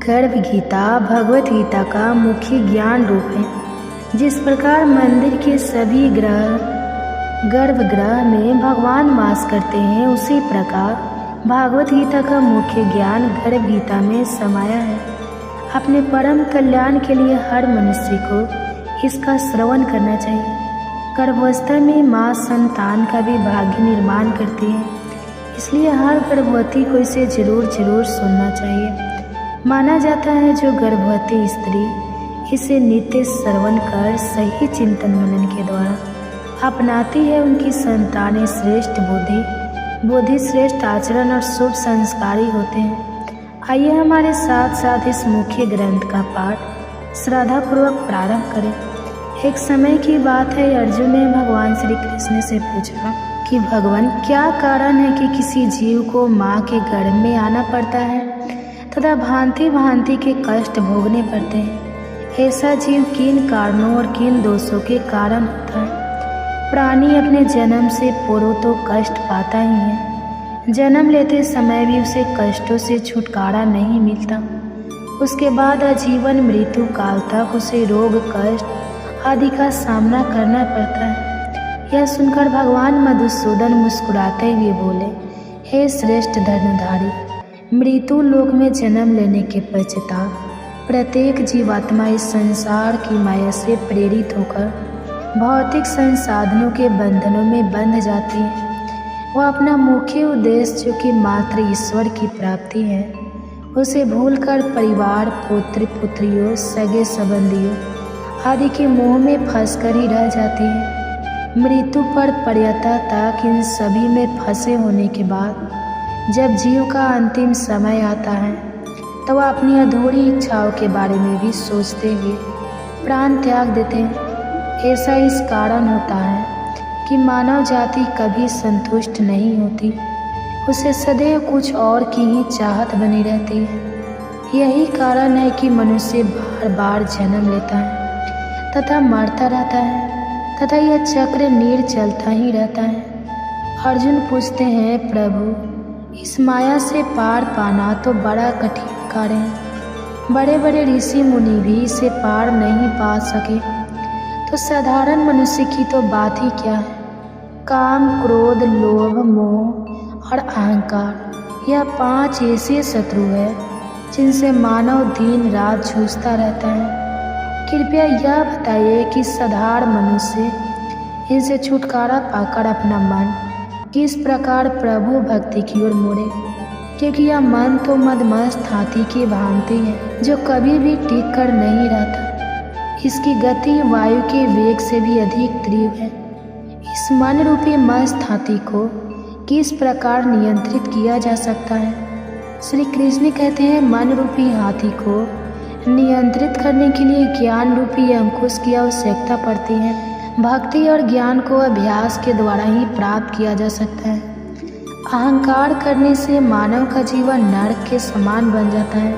गर्भ गीता भगवत गीता का मुख्य ज्ञान रूप है। जिस प्रकार मंदिर के सभी ग्रह गर्भगृह में भगवान वास करते हैं, उसी प्रकार भागवत गीता का मुख्य ज्ञान गर्भ गीता में समाया है। अपने परम कल्याण के लिए हर मनुष्य को इसका श्रवण करना चाहिए। गर्भावस्था में माँ संतान का भी भाग्य निर्माण करती है, इसलिए हर गर्भवती को इसे जरूर सुनना चाहिए। माना जाता है जो गर्भवती स्त्री इसे नित्य श्रवण कर सही चिंतन मनन के द्वारा अपनाती है, उनकी संतानें श्रेष्ठ बुद्धि श्रेष्ठ आचरण और शुभ संस्कारी होते हैं। आइए हमारे साथ साथ इस मुख्य ग्रंथ का पाठ श्रद्धापूर्वक प्रारंभ करें। एक समय की बात है, अर्जुन ने भगवान श्री कृष्ण से पूछा कि भगवान, क्या कारण है कि किसी जीव को माँ के गर्भ में आना पड़ता है तथा भांति भांति के कष्ट भोगने पड़ते हैं? ऐसा जीव किन कारणों और किन दोषों के कारण होता है? प्राणी अपने जन्म से पूर्व तो कष्ट पाता ही है, जन्म लेते समय भी उसे कष्टों से छुटकारा नहीं मिलता। उसके बाद आजीवन मृत्यु काल तक उसे रोग कष्ट आदि का सामना करना पड़ता है। यह सुनकर भगवान मधुसूदन मुस्कुराते हुए बोले, हे श्रेष्ठ धर्मधारी, मृत्यु लोक में जन्म लेने के पश्चात प्रत्येक जीवात्मा इस संसार की माया से प्रेरित होकर भौतिक संसाधनों के बंधनों में बंध जाती है। वह अपना मुख्य उद्देश्य, जो कि मात्र ईश्वर की प्राप्ति है, उसे भूलकर परिवार, पुत्र पुत्रियों, सगे संबंधियों आदि के मोह में फंसकर ही रह जाती है। मृत्यु पर पर्यता तक इन सभी में फंसे होने के बाद जब जीव का अंतिम समय आता है, तो वह अपनी अधूरी इच्छाओं के बारे में भी सोचते हुए प्राण त्याग देते हैं। ऐसा इस कारण होता है कि मानव जाति कभी संतुष्ट नहीं होती, उसे सदैव कुछ और की ही चाहत बनी रहती है। यही कारण है कि मनुष्य बार बार जन्म लेता है तथा मरता रहता है, तथा यह चक्र चलता ही रहता है। अर्जुन पूछते हैं, प्रभु, इस माया से पार पाना तो बड़ा कठिन कार्य है। बड़े बड़े ऋषि मुनि भी इसे पार नहीं पा सके, तो साधारण मनुष्य की तो बात ही क्या है। काम, क्रोध, लोभ, मोह और अहंकार, यह 5 ऐसे शत्रु है जिनसे मानव दिन रात जूझता रहता है। कृपया यह बताइए कि साधारण मनुष्य इनसे छुटकारा पाकर अपना मन किस प्रकार प्रभु भक्ति की ओर मोड़े, क्योंकि यह मन तो मदमस्त हाथी की भांति है, जो कभी भी टिक कर नहीं रहता। इसकी गति वायु के वेग से भी अधिक तीव्र है। इस मन रूपी मस्त हाथी को किस प्रकार नियंत्रित किया जा सकता है? श्री कृष्ण कहते हैं, मन रूपी हाथी को नियंत्रित करने के लिए ज्ञान रूपी अंकुश की आवश्यकता पड़ती है। भक्ति और ज्ञान को अभ्यास के द्वारा ही प्राप्त किया जा सकता है। अहंकार करने से मानव का जीवन नरक के समान बन जाता है।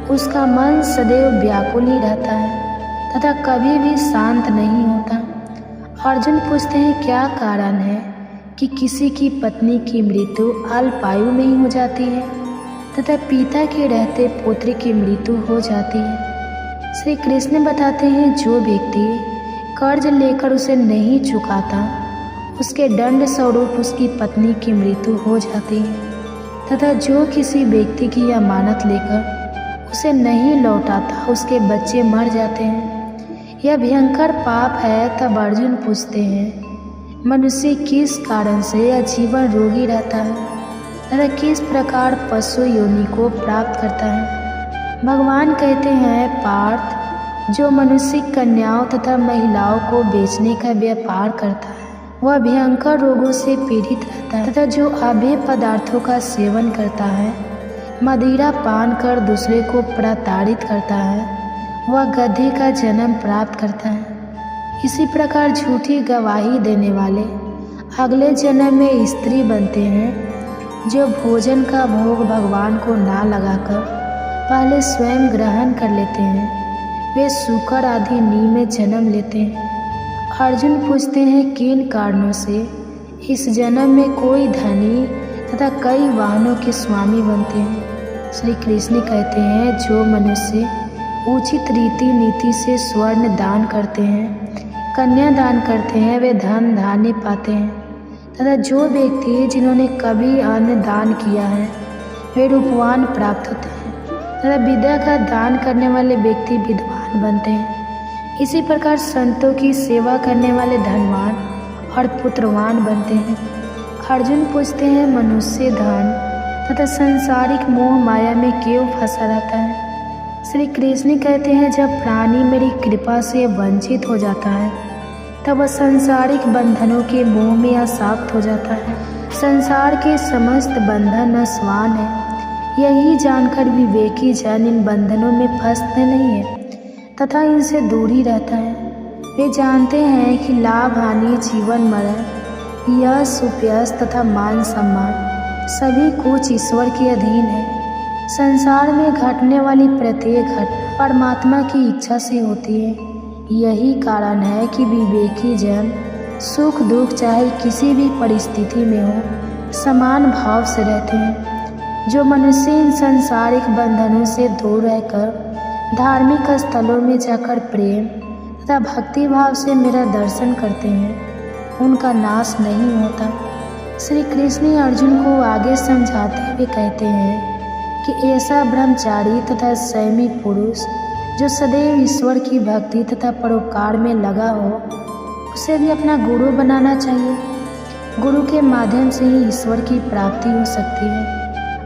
उसका मन सदैव व्याकुल ही रहता है तथा कभी भी शांत नहीं होता। अर्जुन पूछते हैं, क्या कारण है कि किसी की पत्नी की मृत्यु अल्पायु में ही हो जाती है तथा पिता के रहते पुत्र की मृत्यु हो जाती है? श्री कृष्ण बताते हैं, जो व्यक्ति कर्ज लेकर उसे नहीं चुकाता, उसके दंड स्वरूप उसकी पत्नी की मृत्यु हो जाती है, तथा जो किसी व्यक्ति की अमानत लेकर उसे नहीं लौटाता, उसके बच्चे मर जाते हैं। यह भयंकर पाप है। तब अर्जुन पूछते हैं, मनुष्य किस कारण से आजीवन रोगी रहता है तथा किस प्रकार पशु योनि को प्राप्त करता है? भगवान कहते हैं, पार्थ, जो मनुष्य कन्याओं तथा महिलाओं को बेचने का व्यापार करता है, वह भयंकर रोगों से पीड़ित रहता है, तथा जो अभेय पदार्थों का सेवन करता है, मदिरा पान कर दूसरे को प्रताड़ित करता है, वह गधे का जन्म प्राप्त करता है। इसी प्रकार झूठी गवाही देने वाले अगले जन्म में स्त्री बनते हैं। जो भोजन का भोग भगवान को ना लगाकर पहले स्वयं ग्रहण कर लेते हैं, वे सूकर आदि नी में जन्म लेते हैं। अर्जुन पूछते हैं, किन कारणों से इस जन्म में कोई धनी तथा कई वाहनों के स्वामी बनते हैं। श्री कृष्ण कहते हैं, जो मनुष्य उचित रीति नीति से स्वर्ण दान करते हैं, कन्या दान करते हैं, वे धन धान्य पाते हैं। तथा जो व्यक्ति जिन्होंने कभी अन्न दान किया है, वे रूपवान प्राप्त होते हैं। तथा विद्या का दान करने वाले व्यक्ति विद्वान बनते हैं। इसी प्रकार संतों की सेवा करने वाले धनवान और पुत्रवान बनते हैं। अर्जुन पूछते हैं, मनुष्य धन तथा सांसारिक मोह माया में क्यों फंसा रहता है? श्री कृष्ण कहते हैं, जब प्राणी मेरी कृपा से वंचित हो जाता है तब वह सांसारिक बंधनों के मोह में आसक्त हो जाता है। संसार के समस्त बंधन नश्वान है। यही जानकर विवेकी जन इन बंधनों में फंसते नहीं है तथा इनसे दूर ही रहता है। वे जानते हैं कि लाभ हानि, जीवन मरण, यश उपयश तथा मान सम्मान सभी कुछ ईश्वर के अधीन है। संसार में घटने वाली प्रत्येक घटना परमात्मा की इच्छा से होती है। यही कारण है कि विवेकी जन सुख दुख चाहे किसी भी परिस्थिति में हो, समान भाव से रहते हैं। जो मनुष्य इन सांसारिक बंधनों से दूर रहकर धार्मिक स्थलों में जाकर प्रेम तथा भक्ति भाव से मेरा दर्शन करते हैं, उनका नाश नहीं होता। श्री कृष्ण अर्जुन को आगे समझाते हुए कहते हैं कि ऐसा ब्रह्मचारी तथा संयमी पुरुष जो सदैव ईश्वर की भक्ति तथा परोपकार में लगा हो, उसे भी अपना गुरु बनाना चाहिए। गुरु के माध्यम से ही ईश्वर की प्राप्ति हो सकती है,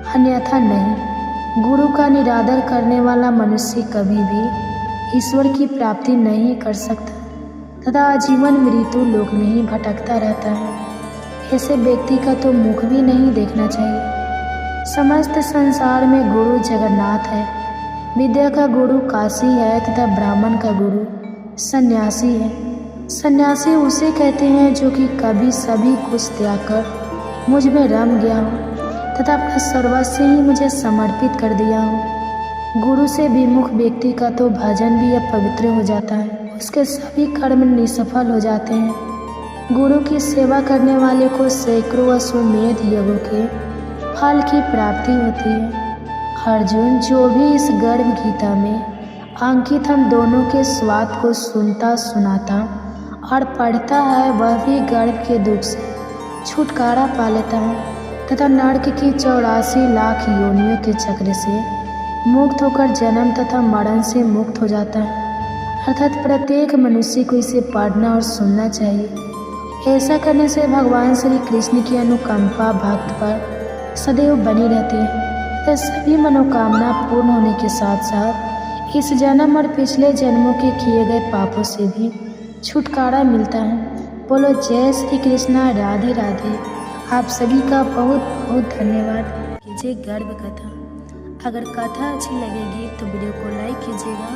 अन्यथा नहीं। गुरु का निरादर करने वाला मनुष्य कभी भी ईश्वर की प्राप्ति नहीं कर सकता तथा आजीवन मृत्यु लोक में ही भटकता रहता है। ऐसे व्यक्ति का तो मुख भी नहीं देखना चाहिए। समस्त संसार में गुरु जगन्नाथ है। विद्या का गुरु काशी है तथा ब्राह्मण का गुरु सन्यासी है। सन्यासी उसे कहते हैं जो कि कभी सभी कुछ त्याग कर मुझ में रम गया हो तथा अपना सर्वस्व ही मुझे समर्पित कर दिया हो। गुरु से विमुख व्यक्ति का तो भजन भी अपवित्र हो जाता है, उसके सभी कर्म निष्फल हो जाते हैं। गुरु की सेवा करने वाले को सैकड़ों अश्वमेध यज्ञों के फल की प्राप्ति होती है। अर्जुन, जो भी इस गर्भ गीता में अंकित हम दोनों के स्वाद को सुनता सुनाता और पढ़ता है, वह भी गर्भ के दुख से छुटकारा पा लेता है तथा नरक की 84 लाख योनियों के चक्र से मुक्त होकर जन्म तथा मरण से मुक्त हो जाता है। अर्थात प्रत्येक मनुष्य को इसे पढ़ना और सुनना चाहिए। ऐसा करने से भगवान श्री कृष्ण की अनुकंपा भक्त पर सदैव बनी रहती है तथा सभी मनोकामना पूर्ण होने के साथ साथ इस जन्म और पिछले जन्मों के किए गए पापों से भी छुटकारा मिलता है। बोलो जय श्री कृष्णा, राधे राधे। आप सभी का बहुत बहुत धन्यवाद। कीजिए गर्भ कथा। अगर कथा अच्छी लगेगी तो वीडियो को लाइक कीजिएगा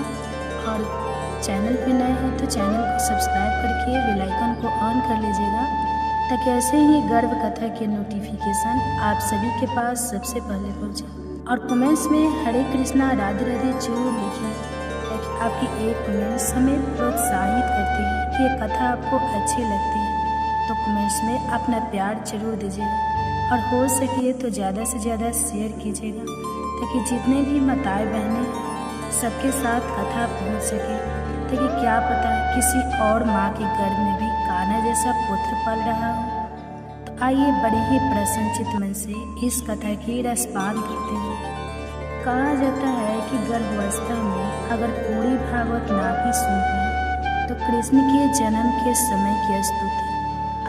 और चैनल पे नए हैं तो चैनल को सब्सक्राइब करके बेल आइकन को ऑन कर लीजिएगा ताकि ऐसे ही गर्भ कथा के नोटिफिकेशन आप सभी के पास सबसे पहले पहुंचे। और कमेंट्स में हरे कृष्णा राधे राधे जरूर लिखिए ताकि आपकी एक कमेंट्स हमें प्रोत्साहित करती है कि ये कथा आपको अच्छी लगती है। तो कमेंट्स में अपना प्यार जरूर दीजिएगा और हो सके तो ज़्यादा से ज़्यादा शेयर कीजिएगा ताकि जितने भी माताएं बहनें हैं सबके साथ कथा पहुंच सके। ताकि क्या पता किसी और माँ के गर्भ में भी कान्हा जैसा पुत्र पल रहा हो। तो आइए बड़े ही प्रसन्नचित मन से इस कथा की रसपान करते हैं। कहा जाता है कि गर्भावस्था में अगर पूरी भागवत ना भी सुन पाए तो कृष्ण के जन्म के समय की स्तुति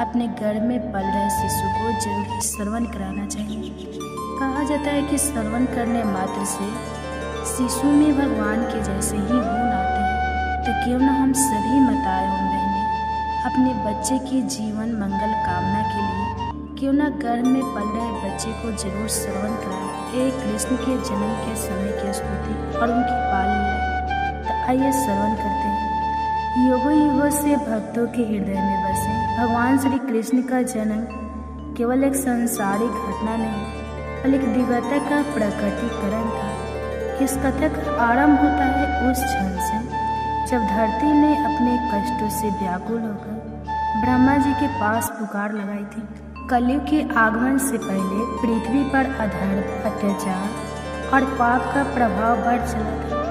अपने गर्भ में पल रहे शिशु को जरूर श्रवण कराना चाहिए। कहा जाता है कि श्रवण करने मात्र से शिशु में भगवान के जैसे ही गुण आते हैं। तो क्यों न हम सभी माताएं एवं बहनें अपने बच्चे की जीवन मंगल कामना के लिए क्यों न गर्भ में पल रहे बच्चे को जरूर श्रवण कराएं एक कृष्ण के जन्म के समय की स्तुति और उनकी बाल लीला। तो आइए श्रवण करते हैं। युगों युगों से भक्तों के हृदय में बसे भगवान श्री कृष्ण का जन्म केवल एक सांसारिक घटना नहीं बल्कि दिव्यता का प्रकटीकरण था। इस कथा का आरंभ होता है उस क्षण से जब धरती ने अपने कष्टों से व्याकुल होकर ब्रह्मा जी के पास पुकार लगाई थी। कलयुग के आगमन से पहले पृथ्वी पर अधर्म, अत्याचार और पाप का प्रभाव बढ़ चला था।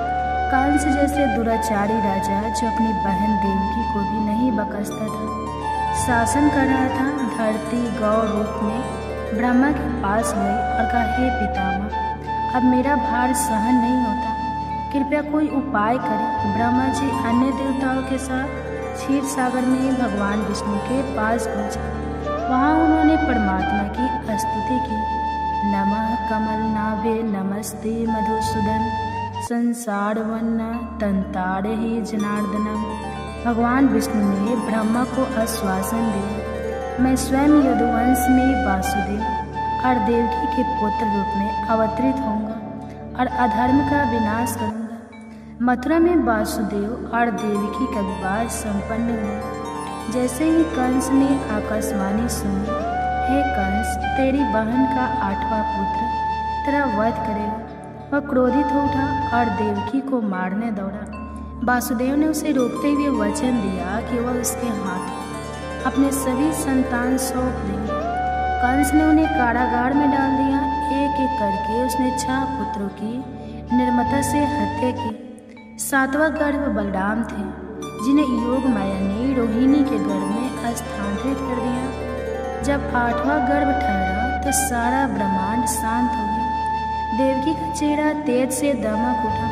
कंस जैसे दुराचारी राजा, जो अपनी बहन देवकी को भी नहीं बख्शता था, शासन कर रहा था। धरती गौ रूप में ब्रह्मा के पास गई और कहा, हे पितामह, अब मेरा भार सहन नहीं होता, कृपया कोई उपाय करें। ब्रह्मा जी अन्य देवताओं के साथ क्षीर सागर में भगवान विष्णु के पास पहुंचे। वहाँ उन्होंने परमात्मा की स्तुति की। नमः कमल नाभे नमस्ते मधुसूदन संसार वन्न तंताड़े ही जनार्दनम। भगवान विष्णु ने ब्रह्मा को आश्वासन दिया, मैं स्वयं यदुवंश में वासुदेव और देवकी के पुत्र रूप में अवतरित होऊंगा और अधर्म का विनाश करूंगा। मथुरा में वासुदेव और देवकी का विवाह संपन्न हुआ। जैसे ही कंस ने आकाशवाणी सुनी, हे कंस, तेरी बहन का 8वां पुत्र तेरा वध करेगा, वह क्रोधित हो उठा और देवकी को मारने दौड़ा। वासुदेव ने उसे रोकते हुए वचन दिया कि वह उसके हाथ अपने सभी संतान सौंप देंगे। कंस ने उन्हें कारागार में डाल दिया। एक एक करके उसने 6 पुत्रों की निर्ममता से हत्या की। 7वां गर्भ बलराम थे, जिन्हें योग माया ने रोहिणी के गर्भ में स्थानांतरित कर दिया। जब 8वां गर्भ ठहरा तो सारा ब्रह्मांड शांत हो गया। देवकी का चेहरा तेज से दमक उठा।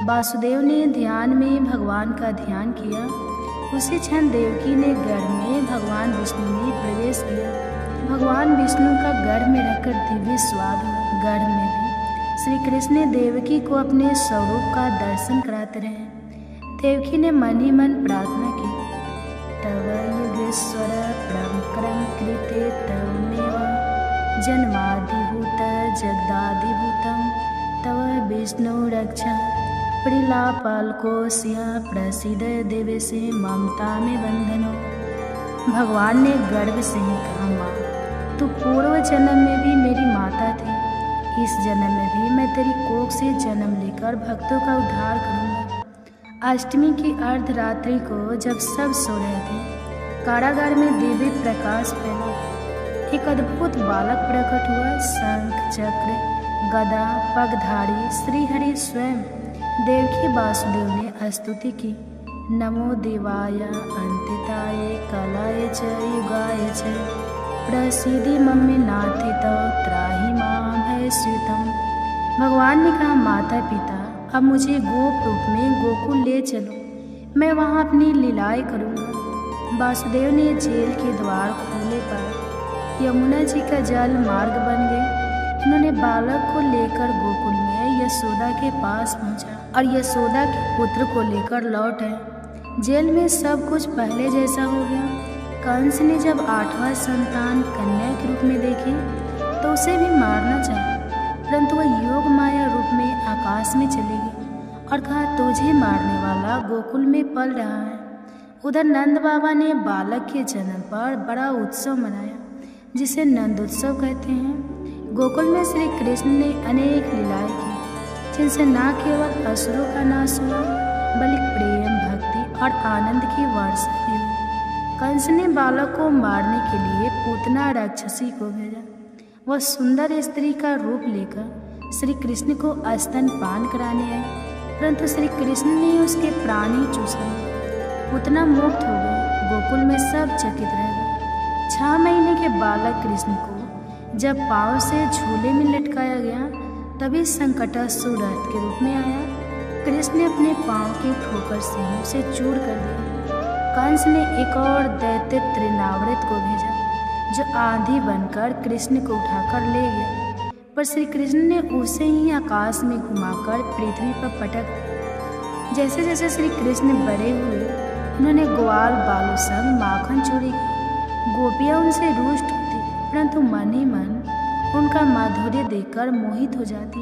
वासुदेव ने ध्यान में भगवान का ध्यान किया। उसी क्षण देवकी ने गर्भ में भगवान विष्णु में प्रवेश किया। भगवान विष्णु का गर्भ में रहकर दिव्य स्वाद हुआ। गर्भ में भी श्री कृष्ण ने देवकी को अपने स्वरूप का दर्शन कराते रहे। देवकी ने मन ही मन प्रार्थना की, तव युगेश्वर प्रमक्रम कृते तवमेव जन्मादिभूत जगदादिभूतम तव विष्णु रक्षा प्रिलापालकोस्य प्रसिद्ध देवे से ममता में बंधनो। भगवान ने गर्भ से ही कहा, माँ, तू पूर्व जन्म में भी मेरी माता थी, इस जन्म में भी मैं तेरी कोख से जन्म लेकर भक्तों का उद्धार करूँगा। अष्टमी की अर्धरात्रि को जब सब सो रहे थे, कारागार में दिव्य प्रकाश फैला। एक अद्भुत बालक प्रकट हुआ। शंख चक्र गदा पगधारी श्रीहरि स्वयं। देवकी वासुदेव ने स्तुति की, नमो देवाय अंतिताय कलाय च युगाय च प्रसिद्धि मम्मी नाथि तो त्राहि मां भयस्वितम। भगवान ने कहा, माता पिता, अब मुझे गोप रूप में गोकुल ले चलो, मैं वहाँ अपनी लीलाएं करूँगा। वासुदेव ने जेल के द्वार खोले पर यमुना जी का जल मार्ग बन गए। उन्होंने बालक को लेकर गोकुल में यशोदा के पास पहुँचा और यशोदा के पुत्र को लेकर लौट आए। जेल में सब कुछ पहले जैसा हो गया। कंस ने जब 8वां संतान कन्या के रूप में देखे तो उसे भी मारना चाहा, परंतु वह योग माया रूप में आकाश में चली गई और कहा, तुझे मारने वाला गोकुल में पल रहा है। उधर नंद बाबा ने बालक के जन्म पर बड़ा उत्सव मनाया, जिसे नंदोत्सव कहते हैं। गोकुल में श्री कृष्ण ने अनेक लीलाएं की, जिनसे न केवल असुरों का नाश हुआ, बल्कि प्रेम, भक्ति और आनंद की वर्षा भी हुई। कंस ने बालक को मारने के लिए पूतना राक्षसी को भेजा। वह सुंदर स्त्री का रूप लेकर श्री कृष्ण को स्तनपान कराने आई, परंतु श्री कृष्ण ने उसके प्राण ही चूस लिए। पूतना मुक्त हो गई। गोकुल में सब चकित रह गए। 6 महीने के बालक कृष्ण को जब पाँव से झूले में लटकाया गया, तभी संकटासुर रथ के रूप में आया। कृष्ण ने अपने पाँव की ठोकर से उसे चूर कर दिया। कंस ने एक और दैत्य त्रिनावृत को भेजा, जो आंधी बनकर कृष्ण को उठाकर ले गया, पर श्री कृष्ण ने उसे ही आकाश में घुमाकर पृथ्वी पर पटक दिया। जैसे जैसे श्री कृष्ण बड़े हुए, उन्होंने ग्वाल बालों संग माखन चोरी की। गोपियाँ उनसे रुष्ट होती, परंतु मन ही मन उनका माधुर्य देखकर मोहित हो जाती।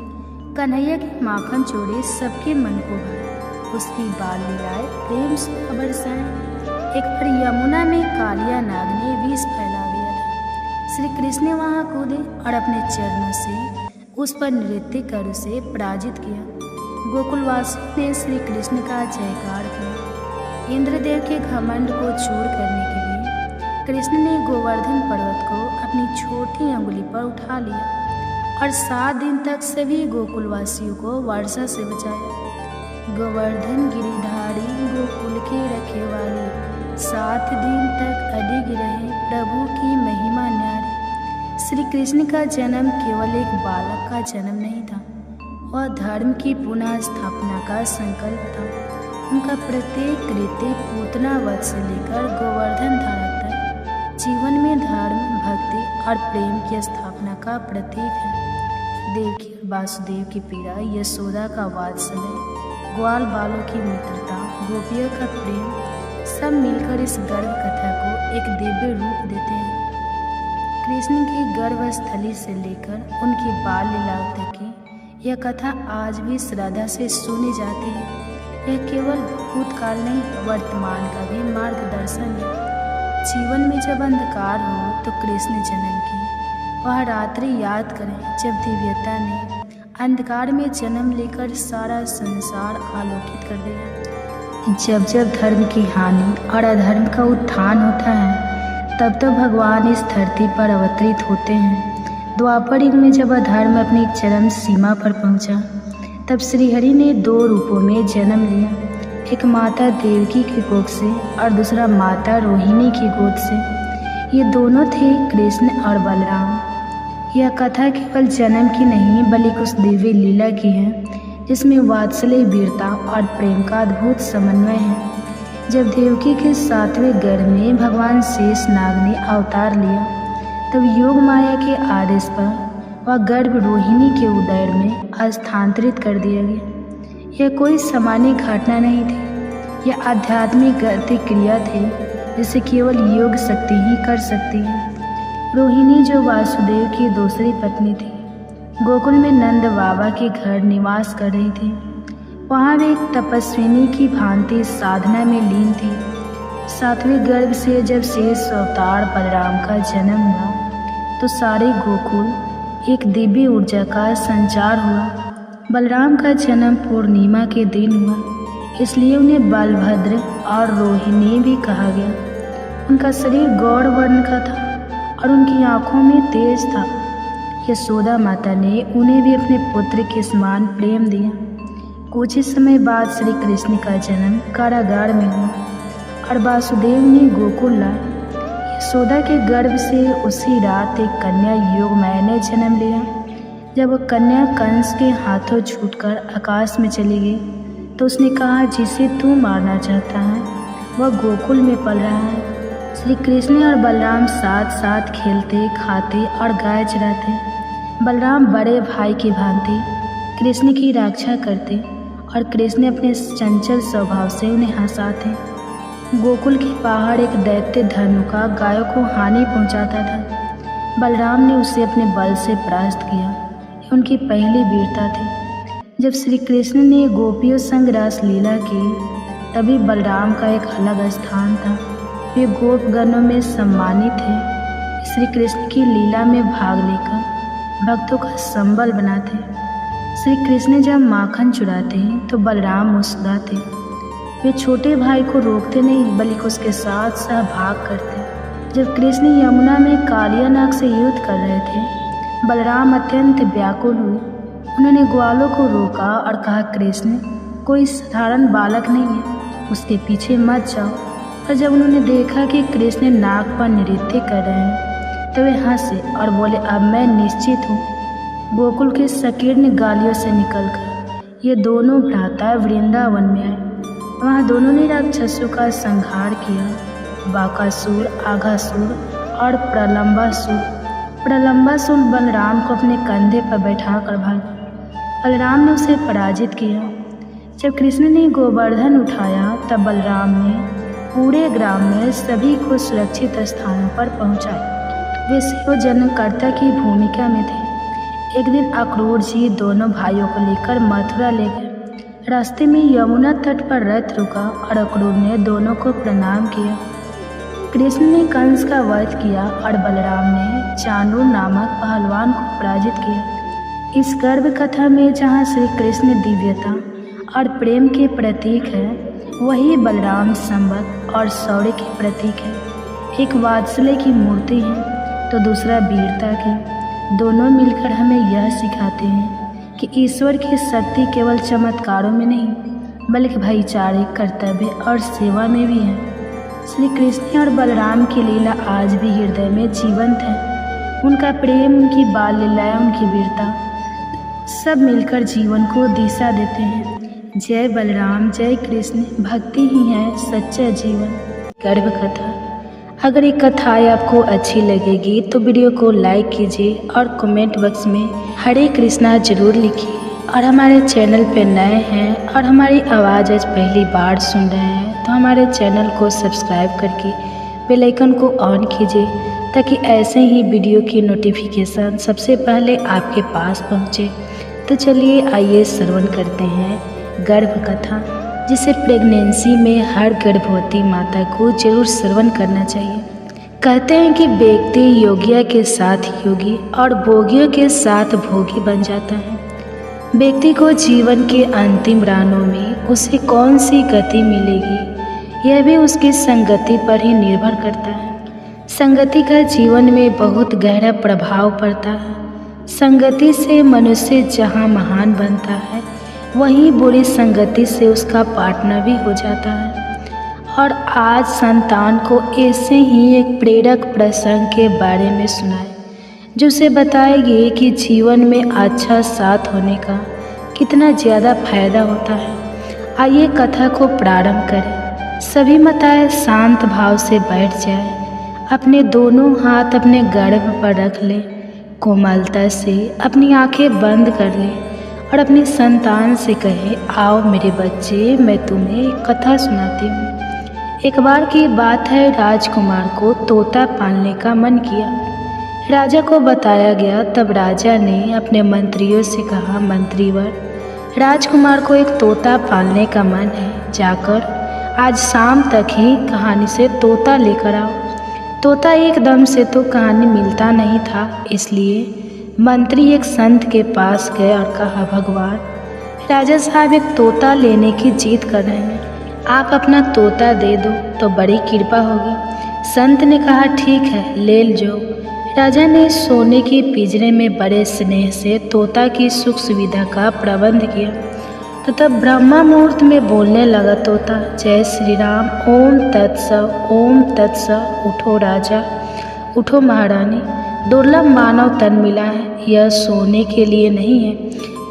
कन्हैया की माखन चोरी सबके मन को भाई। उसकी बाल लीलाएं प्रेम से बरसाएं। एक बार यमुना में कालिया नाग ने विष फैला दिया था। श्री कृष्ण ने वहाँ कूदे और अपने चरणों से उस पर नृत्य कर उसे पराजित किया। गोकुलवासियों ने श्री कृष्ण का जयकार किया। इंद्रदेव के घमंड को चूर करने के लिए कृष्ण ने गोवर्धन पर्वत को अपनी छोटी अंगुली पर उठा लिया और 7 दिन तक सभी गोकुलवासियों को वर्षा से बचाया। गोवर्धन गिरिधारी गोकुल के रखवाले 7 दिन तक अडिग रहे, प्रभु की महिमा न्यारी। श्री कृष्ण का जन्म केवल एक बालक का जन्म नहीं था, वह धर्म की पुनः स्थापना का संकल्प था। उनका प्रत्येक कृत्य पूतना वध से लेकर गोवर्धन धारक तक जीवन में धर्म, भक्ति और प्रेम की स्थापना का प्रतीक है। देवकी और वासुदेव की पीड़ा, यशोदा का वात्सल्य, ग्वाल बालों की मित्रता, गोपियों का प्रेम, सब मिलकर इस गर्भ कथा को एक दिव्य रूप देते हैं। कृष्ण की गर्भस्थली से लेकर उनकी बाल लीलाओं तक की यह कथा आज भी श्रद्धा से सुनी जाती है। यह केवल भूतकाल नहीं, वर्तमान का भी मार्गदर्शन है। जीवन में जब अंधकार हो तो कृष्ण जन्म की वह रात्रि याद करें जब दिव्यता ने अंधकार में जन्म लेकर सारा संसार आलोकित कर दिया। जब जब धर्म की हानि और अधर्म का उत्थान होता है, तब तो भगवान इस धरती पर अवतरित होते हैं। द्वापर युग में जब अधर्म अपनी चरम सीमा पर पहुंचा, तब श्रीहरि ने 2 रूपों में जन्म लिया, एक माता देवकी की कोख से और दूसरा माता रोहिणी की गोद से। ये दोनों थे कृष्ण और बलराम। यह कथा केवल जन्म की नहीं बल्कि उस दिव्य लीला की है जिसमें वात्सल्य, वीरता और प्रेम का अद्भुत समन्वय है। जब देवकी के 7वें गर्भ में भगवान शेषनाग ने अवतार लिया, तब योग माया के आदेश पर वह गर्भ रोहिणी के उदर में स्थानांतरित कर दिया गया। यह कोई सामान्य घटना नहीं थी, यह आध्यात्मिक गति क्रिया थी जिसे केवल योग शक्ति ही कर सकती है। रोहिणी जो वासुदेव की दूसरी पत्नी थी, गोकुल में नंद बाबा के घर निवास कर रही थी। वहाँ वे एक तपस्विनी की भांति साधना में लीन थी। 7वें गर्भ से जब शेष अवतार बलराम का जन्म हुआ, तो सारे गोकुल एक दिव्य ऊर्जा का संचार हुआ। बलराम का जन्म पूर्णिमा के दिन हुआ, इसलिए उन्हें बलभद्र और रोहिणी भी कहा गया। उनका शरीर गौर वर्ण का था और उनकी आंखों में तेज था। यशोदा माता ने उन्हें भी अपने पुत्र के समान प्रेम दिया। कुछ ही समय बाद श्री कृष्ण का जन्म कारागार में हुआ और वासुदेव ने गोकुल लाए। यशोदा के गर्भ से उसी रात एक कन्या योगमाया ने जन्म लिया। जब वह कन्या कंस के हाथों छूटकर आकाश में चली गई, तो उसने कहा, जिसे तू मारना चाहता है वह गोकुल में पल रहा है। श्री कृष्ण और बलराम साथ साथ खेलते, खाते और गाय चराते। बलराम बड़े भाई की भांति कृष्ण की रक्षा करते और कृष्ण अपने चंचल स्वभाव से उन्हें हंसाते। गोकुल के बाहर एक दैत्य धनुका गायों को हानि पहुंचाता था। बलराम ने उसे अपने बल से परास्त किया। यह उनकी पहली वीरता थी। जब श्री कृष्ण ने गोपियों संग रास लीला की, तभी बलराम का एक अलग स्थान था। वे गोपगणों में सम्मानित थे। श्री कृष्ण की लीला में भाग लेकर भक्तों का संबल बनाते। श्री कृष्ण जब माखन चुराते तो बलराम मुस्कुराते। वे छोटे भाई को रोकते नहीं बल्कि उसके साथ सहभाग करते। जब कृष्ण यमुना में कालिया नाग से युद्ध कर रहे थे, बलराम अत्यंत व्याकुल हुए। उन्होंने ग्वालों को रोका और कहा, कृष्ण कोई साधारण बालक नहीं है, उसके पीछे मत जाओ। और जब उन्होंने देखा कि कृष्ण नाग पर नृत्य कर रहे हैं, तो वे हंसे और बोले, अब मैं निश्चित हूँ। गोकुल के संकीर्ण गालियों से निकलकर ये दोनों भ्राता वृंदावन में आए। वहाँ दोनों ने राक्षसों का संहार किया, बाकासुर, आघासुर और प्रलंबासुर। प्रलंबासुर बलराम को अपने कंधे पर बैठा कर भागा। बलराम ने उसे पराजित किया। जब कृष्ण ने गोवर्धन उठाया, तब बलराम ने पूरे ग्राम में सभी को सुरक्षित स्थानों पर पहुंचाया। वे शिव जन्मकर्ता की भूमिका में थे। एक दिन अक्रूर जी दोनों भाइयों को लेकर मथुरा ले गए। रास्ते में यमुना तट पर रथ रुका और अक्रूर ने दोनों को प्रणाम किया। कृष्ण ने कंस का वध किया और बलराम ने चाणूर नामक पहलवान को पराजित किया। इस गर्भ कथा में जहाँ श्री कृष्ण दिव्यता और प्रेम के प्रतीक है, वही बलराम संबत और शौर्य के प्रतीक है। एक वात्सल्य की मूर्ति है तो दूसरा वीरता की। दोनों मिलकर हमें यह सिखाते हैं कि ईश्वर की शक्ति केवल चमत्कारों में नहीं बल्कि भाईचारे, कर्तव्य और सेवा में भी है। श्री कृष्ण और बलराम की लीला आज भी हृदय में जीवंत है। उनका प्रेम, उनकी बाल लीलाएं, उनकी वीरता सब मिलकर जीवन को दिशा देते हैं। जय बलराम, जय कृष्ण, भक्ति ही है सच्चा जीवन। गर्भ कथा। अगर ये कथाएँ आपको अच्छी लगेगी तो वीडियो को लाइक कीजिए और कमेंट बॉक्स में हरे कृष्णा जरूर लिखिए। और हमारे चैनल पे नए हैं और हमारी आवाज़ आज पहली बार सुन रहे हैं तो हमारे चैनल को सब्सक्राइब करके बेल आइकन को ऑन कीजिए ताकि ऐसे ही वीडियो की नोटिफिकेशन सबसे पहले आपके पास पहुंचे। तो चलिए आइए श्रवण करते हैं गर्भ कथा, जिसे प्रेगनेंसी में हर गर्भवती माता को जरूर श्रवण करना चाहिए। कहते हैं कि व्यक्ति योगिया के साथ योगी और भोगियों के साथ भोगी बन जाता है। व्यक्ति को जीवन के अंतिम राहों में उसे कौन सी गति मिलेगी यह भी उसकी संगति पर ही निर्भर करता है। संगति का जीवन में बहुत गहरा प्रभाव पड़ता है। संगति से मनुष्य जहाँ महान बनता है वहीं बुरी संगति से उसका पार्टनर भी हो जाता है। और आज संतान को ऐसे ही एक प्रेरक प्रसंग के बारे में सुनाए जो उसे बताएगी कि जीवन में अच्छा साथ होने का कितना ज़्यादा फायदा होता है। आइए कथा को प्रारंभ करें। सभी माताएं शांत भाव से बैठ जाए, अपने दोनों हाथ अपने गर्भ पर रख लें, कोमलता से अपनी आंखें बंद कर लें और अपनी संतान से कहे, आओ मेरे बच्चे, मैं तुम्हें एक कथा सुनाती हूँ। एक बार की बात है, राजकुमार को तोता पालने का मन किया। राजा को बताया गया। तब राजा ने अपने मंत्रियों से कहा, मंत्रीवर, राजकुमार को एक तोता पालने का मन है, जाकर आज शाम तक ही कहानी से तोता लेकर आओ। तोता एकदम से तो कहानी मिलता नहीं था, इसलिए मंत्री एक संत के पास गए और कहा, भगवान, राजा साहब एक तोता लेने की जिद कर रहे हैं, आप अपना तोता दे दो तो बड़ी कृपा होगी। संत ने कहा, ठीक है, ले लो। राजा ने सोने के पिंजरे में बड़े स्नेह से तोता की सुख सुविधा का प्रबंध किया। तो तब ब्रह्मा मुहूर्त में बोलने लगा तोता, जय श्री राम, ओम तत्सव, ओम तत्सव। उठो राजा, उठो महारानी, दुर्लभ मानव तन मिला है, यह सोने के लिए नहीं है,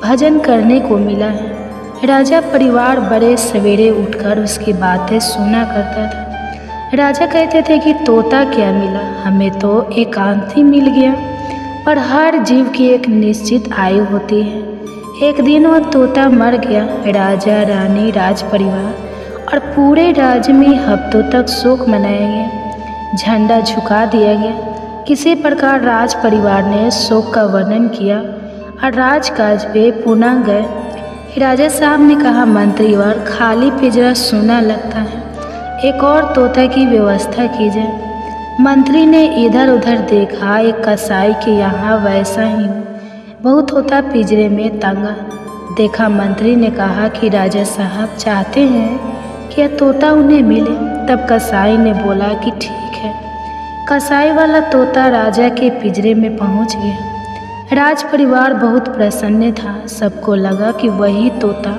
भजन करने को मिला है। राजा परिवार बड़े सवेरे उठकर उसकी बातें सुना करता था। राजा कहते थे कि तोता क्या मिला, हमें तो एकांत ही मिल गया। पर हर जीव की एक निश्चित आयु होती है। एक दिन वह तोता मर गया। राजा, रानी, राज परिवार और पूरे राज्य में हफ्तों तक शोक मनाया गया, झंडा झुका दिया गया। किसी प्रकार राज परिवार ने शोक का वर्णन किया और राजकाज पे पुनः गए। राजा साहब ने कहा, मंत्रीवर, खाली पिंजरा सूना लगता है, एक और तोता की व्यवस्था की जाए। मंत्री ने इधर उधर देखा, एक कसाई के यहाँ वैसा ही बहुत तोता पिंजरे में टंगा देखा। मंत्री ने कहा कि राजा साहब चाहते हैं कि यह तोता उन्हें मिले। तब कसाई ने बोला कि ठीक है। कसाई वाला तोता राजा के पिंजरे में पहुँच गया। राज परिवार बहुत प्रसन्न था। सबको लगा कि वही तोता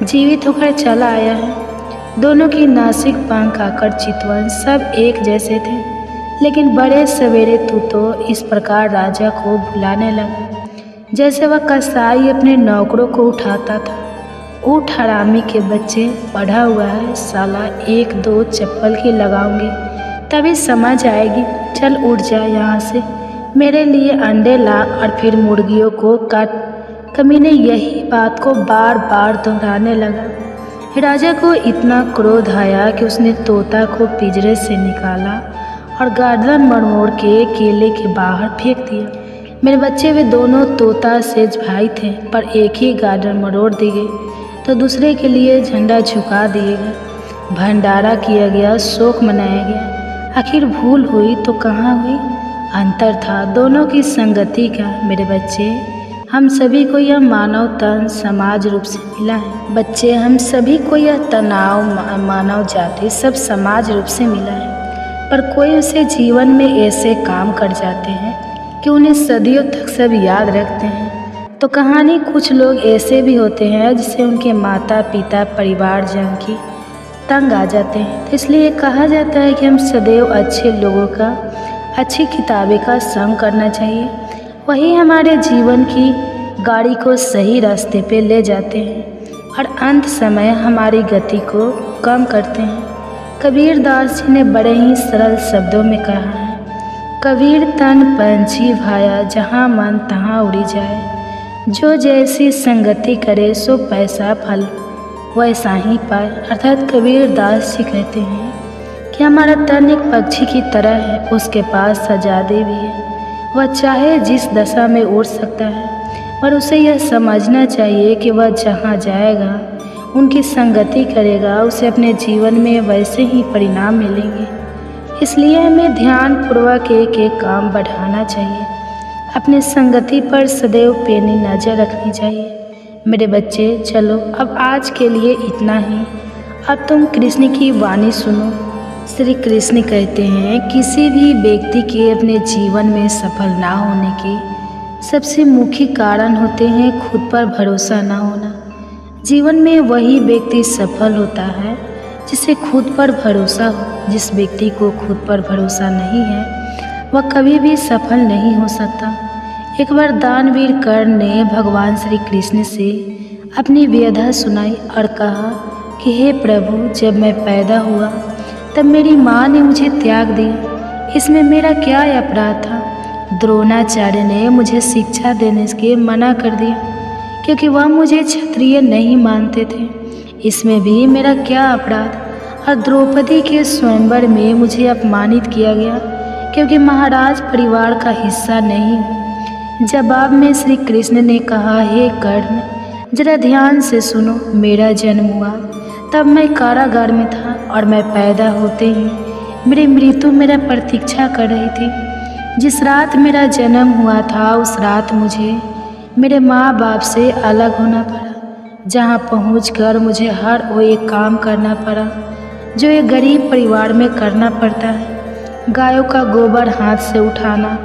जीवित होकर चला आया है। दोनों की नासिक, पंख, आकर, चितवन सब एक जैसे थे। लेकिन बड़े सवेरे तू तो इस प्रकार राजा को बुलाने लगा जैसे वह कसाई अपने नौकरों को उठाता था। उठ हरामी के बच्चे, पढ़ा हुआ है साला, एक दो चप्पल की लगाऊंगी तभी समझ आएगी। चल उठ जा यहाँ से, मेरे लिए अंडे ला और फिर मुर्गियों को काट। कमीने यही बात को बार बार दोहराने लगा। राजा को इतना क्रोध आया कि उसने तोता को पिंजरे से निकाला और गर्दन मरोड़ के केले के बाहर फेंक दिया। मेरे बच्चे वे दोनों तोता सेज भाई थे, पर एक ही गर्दन मरोड़ दी गई तो दूसरे के लिए झंडा झुका दिए गए। भंडारा किया गया, शोक मनाया गया। आखिर भूल हुई तो कहाँ हुई? अंतर था दोनों की संगति का। मेरे बच्चे, हम सभी को यह मानव तन समाज रूप से मिला है। बच्चे, हम सभी को यह तनाव मानव जाति सब समाज रूप से मिला है। पर कोई उसे जीवन में ऐसे काम कर जाते हैं कि उन्हें सदियों तक सब याद रखते हैं। तो कहानी कुछ लोग ऐसे भी होते हैं जिसे उनके माता पिता परिवारजन की तंग आ जाते हैं। तो इसलिए कहा जाता है कि हम सदैव अच्छे लोगों का, अच्छी किताबें का संग करना चाहिए। वही हमारे जीवन की गाड़ी को सही रास्ते पे ले जाते हैं और अंत समय हमारी गति को कम करते हैं। कबीरदास जी ने बड़े ही सरल शब्दों में कहा है, कबीर तन पंछी भाया, जहाँ मन तहाँ उड़ी जाए। जो जैसी संगति करे सो पैसा फल वैसा ही पाए। अर्थात कबीरदास जी कहते हैं कि हमारा तन एक पक्षी की तरह है, उसके पास आज़ादी भी है। वह चाहे जिस दशा में उड़ सकता है, पर उसे यह समझना चाहिए कि वह जहाँ जाएगा, उनकी संगति करेगा, उसे अपने जीवन में वैसे ही परिणाम मिलेंगे। इसलिए हमें ध्यानपूर्वक एक एक काम बढ़ाना चाहिए। अपने संगति पर सदैव पैनी नज़र रखनी चाहिए। मेरे बच्चे, चलो अब आज के लिए इतना ही। अब तुम कृष्ण की वाणी सुनो। श्री कृष्ण कहते हैं, किसी भी व्यक्ति के अपने जीवन में सफल ना होने के सबसे मुख्य कारण होते हैं खुद पर भरोसा ना होना। जीवन में वही व्यक्ति सफल होता है जिसे खुद पर भरोसा हो। जिस व्यक्ति को खुद पर भरोसा नहीं है वह कभी भी सफल नहीं हो सकता। एक बार दानवीर कर्ण ने भगवान श्री कृष्ण से अपनी व्यथा सुनाई और कहा कि हे प्रभु, जब मैं पैदा हुआ तब मेरी माँ ने मुझे त्याग दिया, इसमें मेरा क्या अपराध था। द्रोणाचार्य ने मुझे शिक्षा देने के मना कर दिया क्योंकि वह मुझे क्षत्रिय नहीं मानते थे, इसमें भी मेरा क्या अपराध। और द्रौपदी के स्वयंवर में मुझे अपमानित किया गया क्योंकि महाराज परिवार का हिस्सा नहीं हूँ। जवाब में श्री कृष्ण ने कहा, हे कर्ण, जरा ध्यान से सुनो। मेरा जन्म हुआ तब मैं कारागार में था और मैं पैदा होते ही मेरी मृत्यु मेरा प्रतीक्षा कर रही थी। जिस रात मेरा जन्म हुआ था उस रात मुझे मेरे माँ बाप से अलग होना पड़ा, जहाँ पहुँचकर मुझे हर वो एक काम करना पड़ा जो एक गरीब परिवार में करना पड़ता है। गायों का गोबर हाथ से उठाना।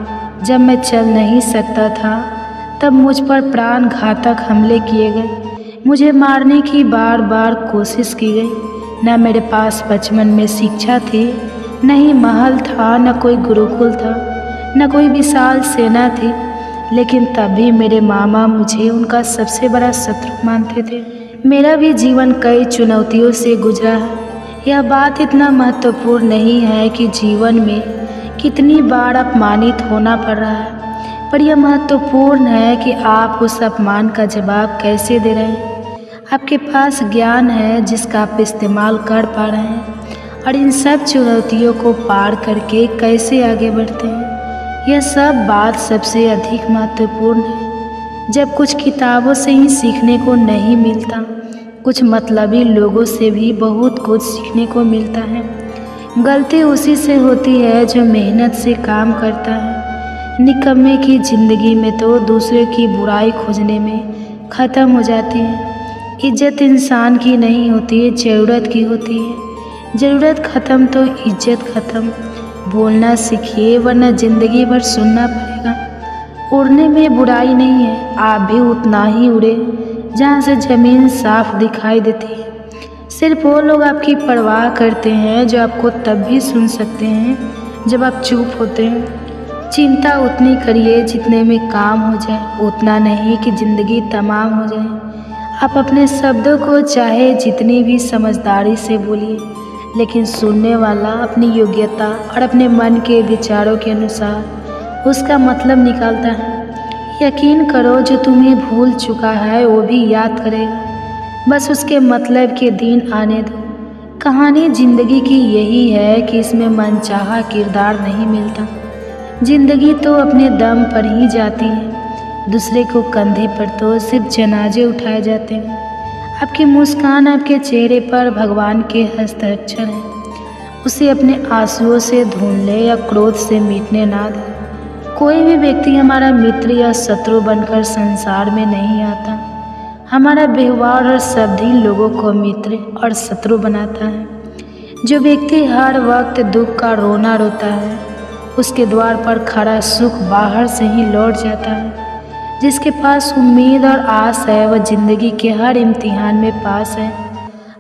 जब मैं चल नहीं सकता था तब मुझ पर प्राण घातक हमले किए गए। मुझे मारने की बार बार कोशिश की गई। न मेरे पास बचपन में शिक्षा थी, न ही महल था, न कोई गुरुकुल था, न कोई विशाल सेना थी, लेकिन तब भी मेरे मामा मुझे उनका सबसे बड़ा शत्रु मानते थे। मेरा भी जीवन कई चुनौतियों से गुजरा है। यह बात इतना महत्वपूर्ण नहीं है कि जीवन में कितनी बार अपमानित होना पड़ रहा है, पर यह महत्वपूर्ण है कि आप उस अपमान का जवाब कैसे दे रहे हैं। आपके पास ज्ञान है जिसका आप इस्तेमाल कर पा रहे हैं और इन सब चुनौतियों को पार करके कैसे आगे बढ़ते हैं, यह सब बात सबसे अधिक महत्वपूर्ण है। जब कुछ किताबों से ही सीखने को नहीं मिलता, कुछ मतलबी लोगों से भी बहुत कुछ सीखने को मिलता है। गलती उसी से होती है जो मेहनत से काम करता है। निकम्मे की ज़िंदगी में तो दूसरे की बुराई खोजने में ख़त्म हो जाती है। इज्जत इंसान की नहीं होती, ज़रूरत की होती है। ज़रूरत ख़त्म तो इज्जत ख़त्म। बोलना सीखिए वरना ज़िंदगी भर सुनना पड़ेगा। उड़ने में बुराई नहीं है, आप भी उतना ही उड़े जहाँ से ज़मीन साफ दिखाई देती है। सिर्फ वो लोग आपकी परवाह करते हैं जो आपको तब भी सुन सकते हैं जब आप चुप होते हैं। चिंता उतनी करिए जितने में काम हो जाए, उतना नहीं कि ज़िंदगी तमाम हो जाए। आप अपने शब्दों को चाहे जितनी भी समझदारी से बोलिए, लेकिन सुनने वाला अपनी योग्यता और अपने मन के विचारों के अनुसार उसका मतलब निकालता है। यकीन करो, जो तुम्हें भूल चुका है वो भी याद करेगा, बस उसके मतलब के दिन आने दो। कहानी ज़िंदगी की यही है कि इसमें मनचाहा किरदार नहीं मिलता। ज़िंदगी तो अपने दम पर ही जाती है, दूसरे को कंधे पर तो सिर्फ जनाजे उठाए जाते हैं। आपकी मुस्कान आपके चेहरे पर भगवान के हस्ताक्षर हैं। उसे अपने आंसुओं से धुन ले या क्रोध से मिटने ना दे। कोई भी व्यक्ति हमारा मित्र या शत्रु बनकर संसार में नहीं आता। हमारा व्यवहार और शब्द ही लोगों को मित्र और शत्रु बनाता है। जो व्यक्ति हर वक्त दुख का रोना रोता है, उसके द्वार पर खड़ा सुख बाहर से ही लौट जाता है। जिसके पास उम्मीद और आस है वह जिंदगी के हर इम्तिहान में पास है।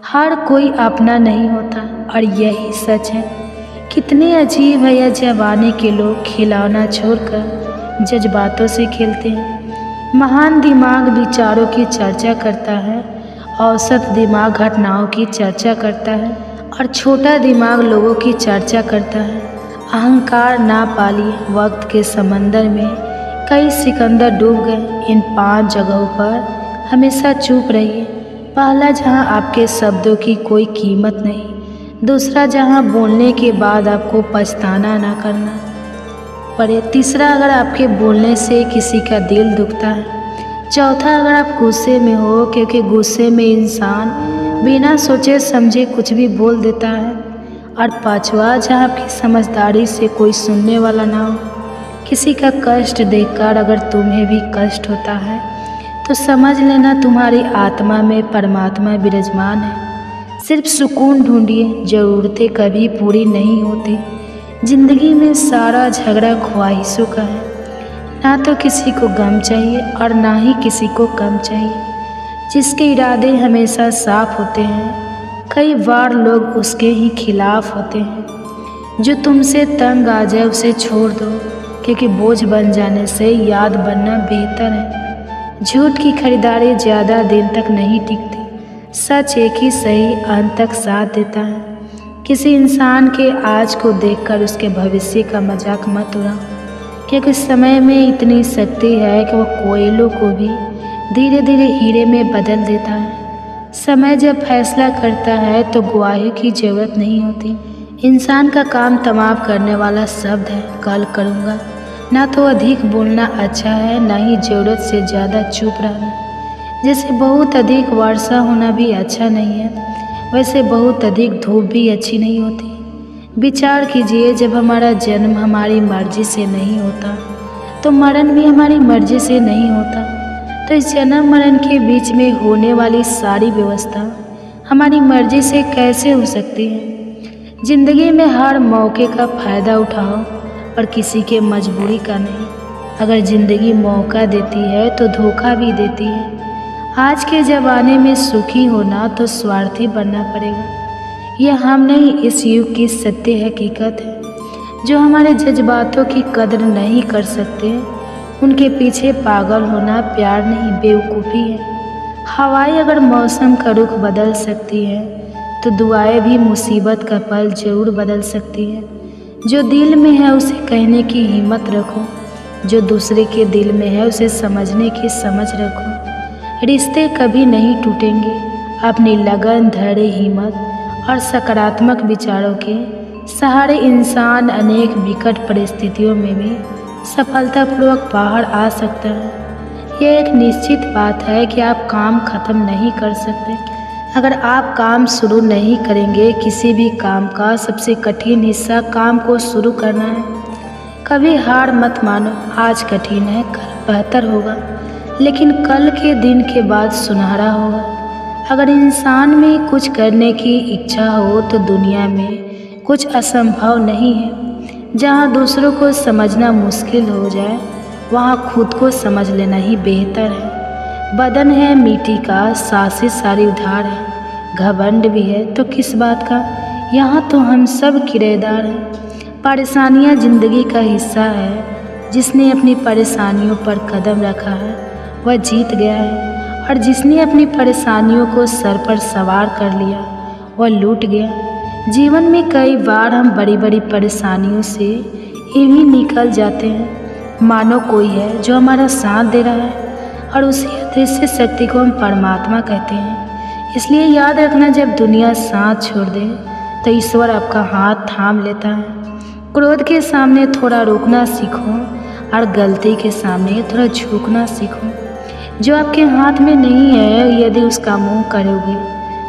हर कोई अपना नहीं होता और यही सच है। कितने अजीब है यह जवानी के लोग खिलौना छोड़कर जज्बातों से खेलते हैं। महान दिमाग विचारों की चर्चा करता है, औसत दिमाग घटनाओं की चर्चा करता है और छोटा दिमाग लोगों की चर्चा करता है। अहंकार ना पालिए, वक्त के समंदर में कई सिकंदर डूब गए। इन 5 जगहों पर हमेशा चुप रहिए। पहला, जहां आपके शब्दों की कोई कीमत नहीं। दूसरा, जहां बोलने के बाद आपको पछताना ना करना पड़े। तीसरा, अगर आपके बोलने से किसी का दिल दुखता है। चौथा, अगर आप गुस्से में हो, क्योंकि गुस्से में इंसान बिना सोचे समझे कुछ भी बोल देता है। और पांचवा, जहाँ आपकी समझदारी से कोई सुनने वाला ना हो। किसी का कष्ट देखकर अगर तुम्हें भी कष्ट होता है तो समझ लेना तुम्हारी आत्मा में परमात्मा विराजमान है। सिर्फ सुकून ढूंढिए, ज़रूरतें कभी पूरी नहीं होती। जिंदगी में सारा झगड़ा ख्वाहिशों का है। ना तो किसी को गम चाहिए और ना ही किसी को कम चाहिए। जिसके इरादे हमेशा साफ होते हैं, कई बार लोग उसके ही खिलाफ होते हैं। जो तुमसे तंग आ जाए उसे छोड़ दो, क्योंकि बोझ बन जाने से याद बनना बेहतर है। झूठ की खरीदारी ज़्यादा दिन तक नहीं टिकती। सच एक ही सही अंत तक साथ देता है। किसी इंसान के आज को देखकर उसके भविष्य का मजाक मत उड़ाओ, क्योंकि समय में इतनी शक्ति है कि वह कोयलों को भी धीरे धीरे हीरे में बदल देता है। समय जब फैसला करता है तो गवाही की जरूरत नहीं होती। इंसान का काम तमाम करने वाला शब्द है, कल करूँगा। ना तो अधिक बोलना अच्छा है, ना ही ज़रूरत से ज़्यादा चुप रहना। जैसे बहुत अधिक वर्षा होना भी अच्छा नहीं है, वैसे बहुत अधिक धूप भी अच्छी नहीं होती। विचार कीजिए, जब हमारा जन्म हमारी मर्जी से नहीं होता तो मरण भी हमारी मर्जी से नहीं होता। तो इस जन्म मरण के बीच में होने वाली सारी व्यवस्था हमारी मर्जी से कैसे हो सकती है। ज़िंदगी में हर मौके का फ़ायदा उठाओ और किसी के मजबूरी का नहीं। अगर ज़िंदगी मौका देती है तो धोखा भी देती है। आज के ज़माने में सुखी होना तो स्वार्थी बनना पड़ेगा। यह हम नहीं, इस युग की सत्य हकीकत है। जो हमारे जज्बातों की कदर नहीं कर सकते उनके पीछे पागल होना प्यार नहीं, बेवकूफ़ी है। हवाएं अगर मौसम का रुख बदल सकती है तो दुआएं भी मुसीबत का पल जरूर बदल सकती है। जो दिल में है उसे कहने की हिम्मत रखो, जो दूसरे के दिल में है उसे समझने की समझ रखो। रिश्ते कभी नहीं टूटेंगे। अपनी लगन, धैर्य, हिम्मत और सकारात्मक विचारों के सहारे इंसान अनेक विकट परिस्थितियों में भी सफलतापूर्वक बाहर आ सकता है। यह एक निश्चित बात है कि आप काम खत्म नहीं कर सकते। अगर आप काम शुरू नहीं करेंगे, किसी भी काम का सबसे कठिन हिस्सा काम को शुरू करना है। कभी हार मत मानो। आज कठिन है, कल बेहतर होगा, लेकिन कल के दिन के बाद सुनहरा होगा। अगर इंसान में कुछ करने की इच्छा हो तो दुनिया में कुछ असंभव नहीं है। जहाँ दूसरों को समझना मुश्किल हो जाए वहाँ खुद को समझ लेना ही बेहतर है। बदन है मिट्टी का, सांसें सारी उधार है। घमंड भी है तो किस बात का, यहाँ तो हम सब किराएदार हैं। परेशानियाँ ज़िंदगी का हिस्सा है। जिसने अपनी परेशानियों पर कदम रखा है वह जीत गया है, और जिसने अपनी परेशानियों को सर पर सवार कर लिया वह लूट गया। जीवन में कई बार हम बड़ी बड़ी परेशानियों से यूं ही निकल जाते हैं मानो कोई है जो हमारा साथ दे रहा है, और उसी अदृश्य शक्ति को हम परमात्मा कहते हैं। इसलिए याद रखना, जब दुनिया साथ छोड़ दे तो ईश्वर आपका हाथ थाम लेता है। क्रोध के सामने थोड़ा रुकना सीखो और गलती के सामने थोड़ा झुकना सीखो। जो आपके हाथ में नहीं है, यदि उसका मुंह करोगे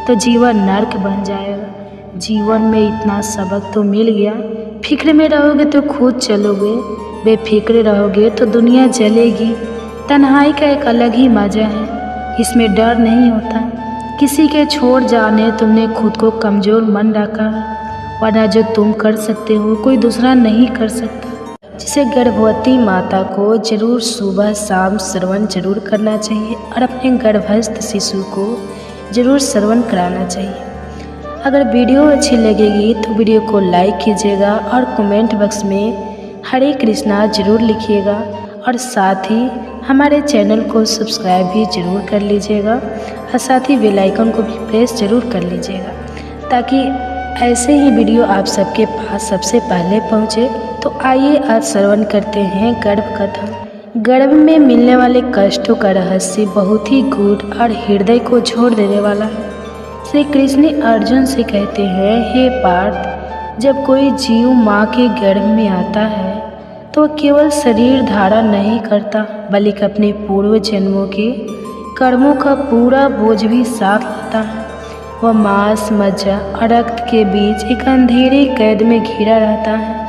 तो जीवन नर्क बन जाएगा। जीवन में इतना सबक तो मिल गया। फिक्र में रहोगे तो खुद चलोगे, बेफिक्र रहोगे तो दुनिया जलेगी। तन्हाई का एक अलग ही मज़ा है, इसमें डर नहीं होता। किसी के छोड़ जाने तुमने खुद को कमज़ोर मन रखा है। वरना जो तुम कर सकते हो कोई दूसरा नहीं कर सकता। जिसे गर्भवती माता को जरूर सुबह शाम श्रवण जरूर करना चाहिए और अपने गर्भस्थ शिशु को जरूर श्रवण कराना चाहिए। अगर वीडियो अच्छी लगेगी तो वीडियो को लाइक कीजिएगा और कमेंट बॉक्स में हरे कृष्णा जरूर लिखिएगा और साथ ही हमारे चैनल को सब्सक्राइब भी जरूर कर लीजिएगा और साथ ही बेल आइकन को भी प्रेस जरूर कर लीजिएगा ताकि ऐसे ही वीडियो आप सबके पास सबसे पहले पहुँचे। तो आइए आज श्रवण करते हैं गर्भ कथा। गर्भ में मिलने वाले कष्टों का रहस्य बहुत ही गूढ़ और हृदय को छोड़ देने वाला है। श्री कृष्ण अर्जुन से कहते हैं, हे पार्थ, जब कोई जीव माँ के गर्भ में आता है तो केवल शरीर धारण नहीं करता बल्कि अपने पूर्व जन्मों के कर्मों का पूरा बोझ भी साथ लाता है। वह मांस, मज्जा और रक्त के बीच एक अंधेरे कैद में घिरा रहता है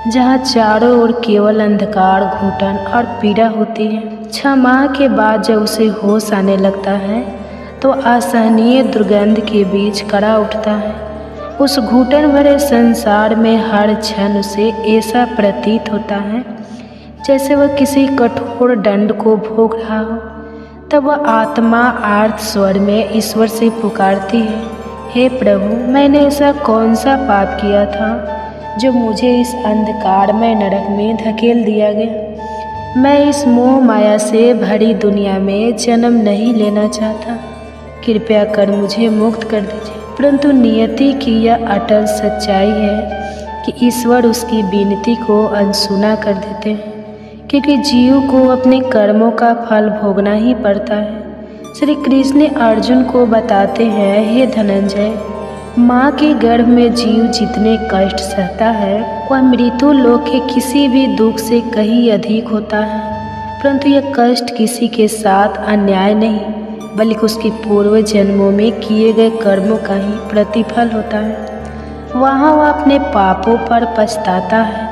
जहाँ चारों ओर केवल अंधकार, घुटन और पीड़ा होती है। 6 माह के बाद जब उसे होश आने लगता है तो असहनीय दुर्गंध के बीच कड़ा उठता है। उस घुटन भरे संसार में हर क्षण उसे ऐसा प्रतीत होता है जैसे वह किसी कठोर दंड को भोग रहा हो। तब वह आत्मा आर्त स्वर में ईश्वर से पुकारती है, हे प्रभु, मैंने ऐसा कौन सा पाप किया था जो मुझे इस अंधकारमय नरक में धकेल दिया गया। मैं इस मोह माया से भरी दुनिया में जन्म नहीं लेना चाहता। कृपया कर मुझे मुक्त कर दीजिए। परंतु नियति की यह अटल सच्चाई है कि ईश्वर उसकी विनती को अनसुना कर देते हैं क्योंकि जीव को अपने कर्मों का फल भोगना ही पड़ता है। श्री कृष्ण अर्जुन को बताते हैं, हे धनंजय, माँ के गर्भ में जीव जितने कष्ट सहता है वह मृत्यु लोक के किसी भी दुख से कहीं अधिक होता है। परंतु यह कष्ट किसी के साथ अन्याय नहीं बल्कि उसके पूर्व जन्मों में किए गए कर्मों का ही प्रतिफल होता है। वहाँ वह अपने पापों पर पछताता है,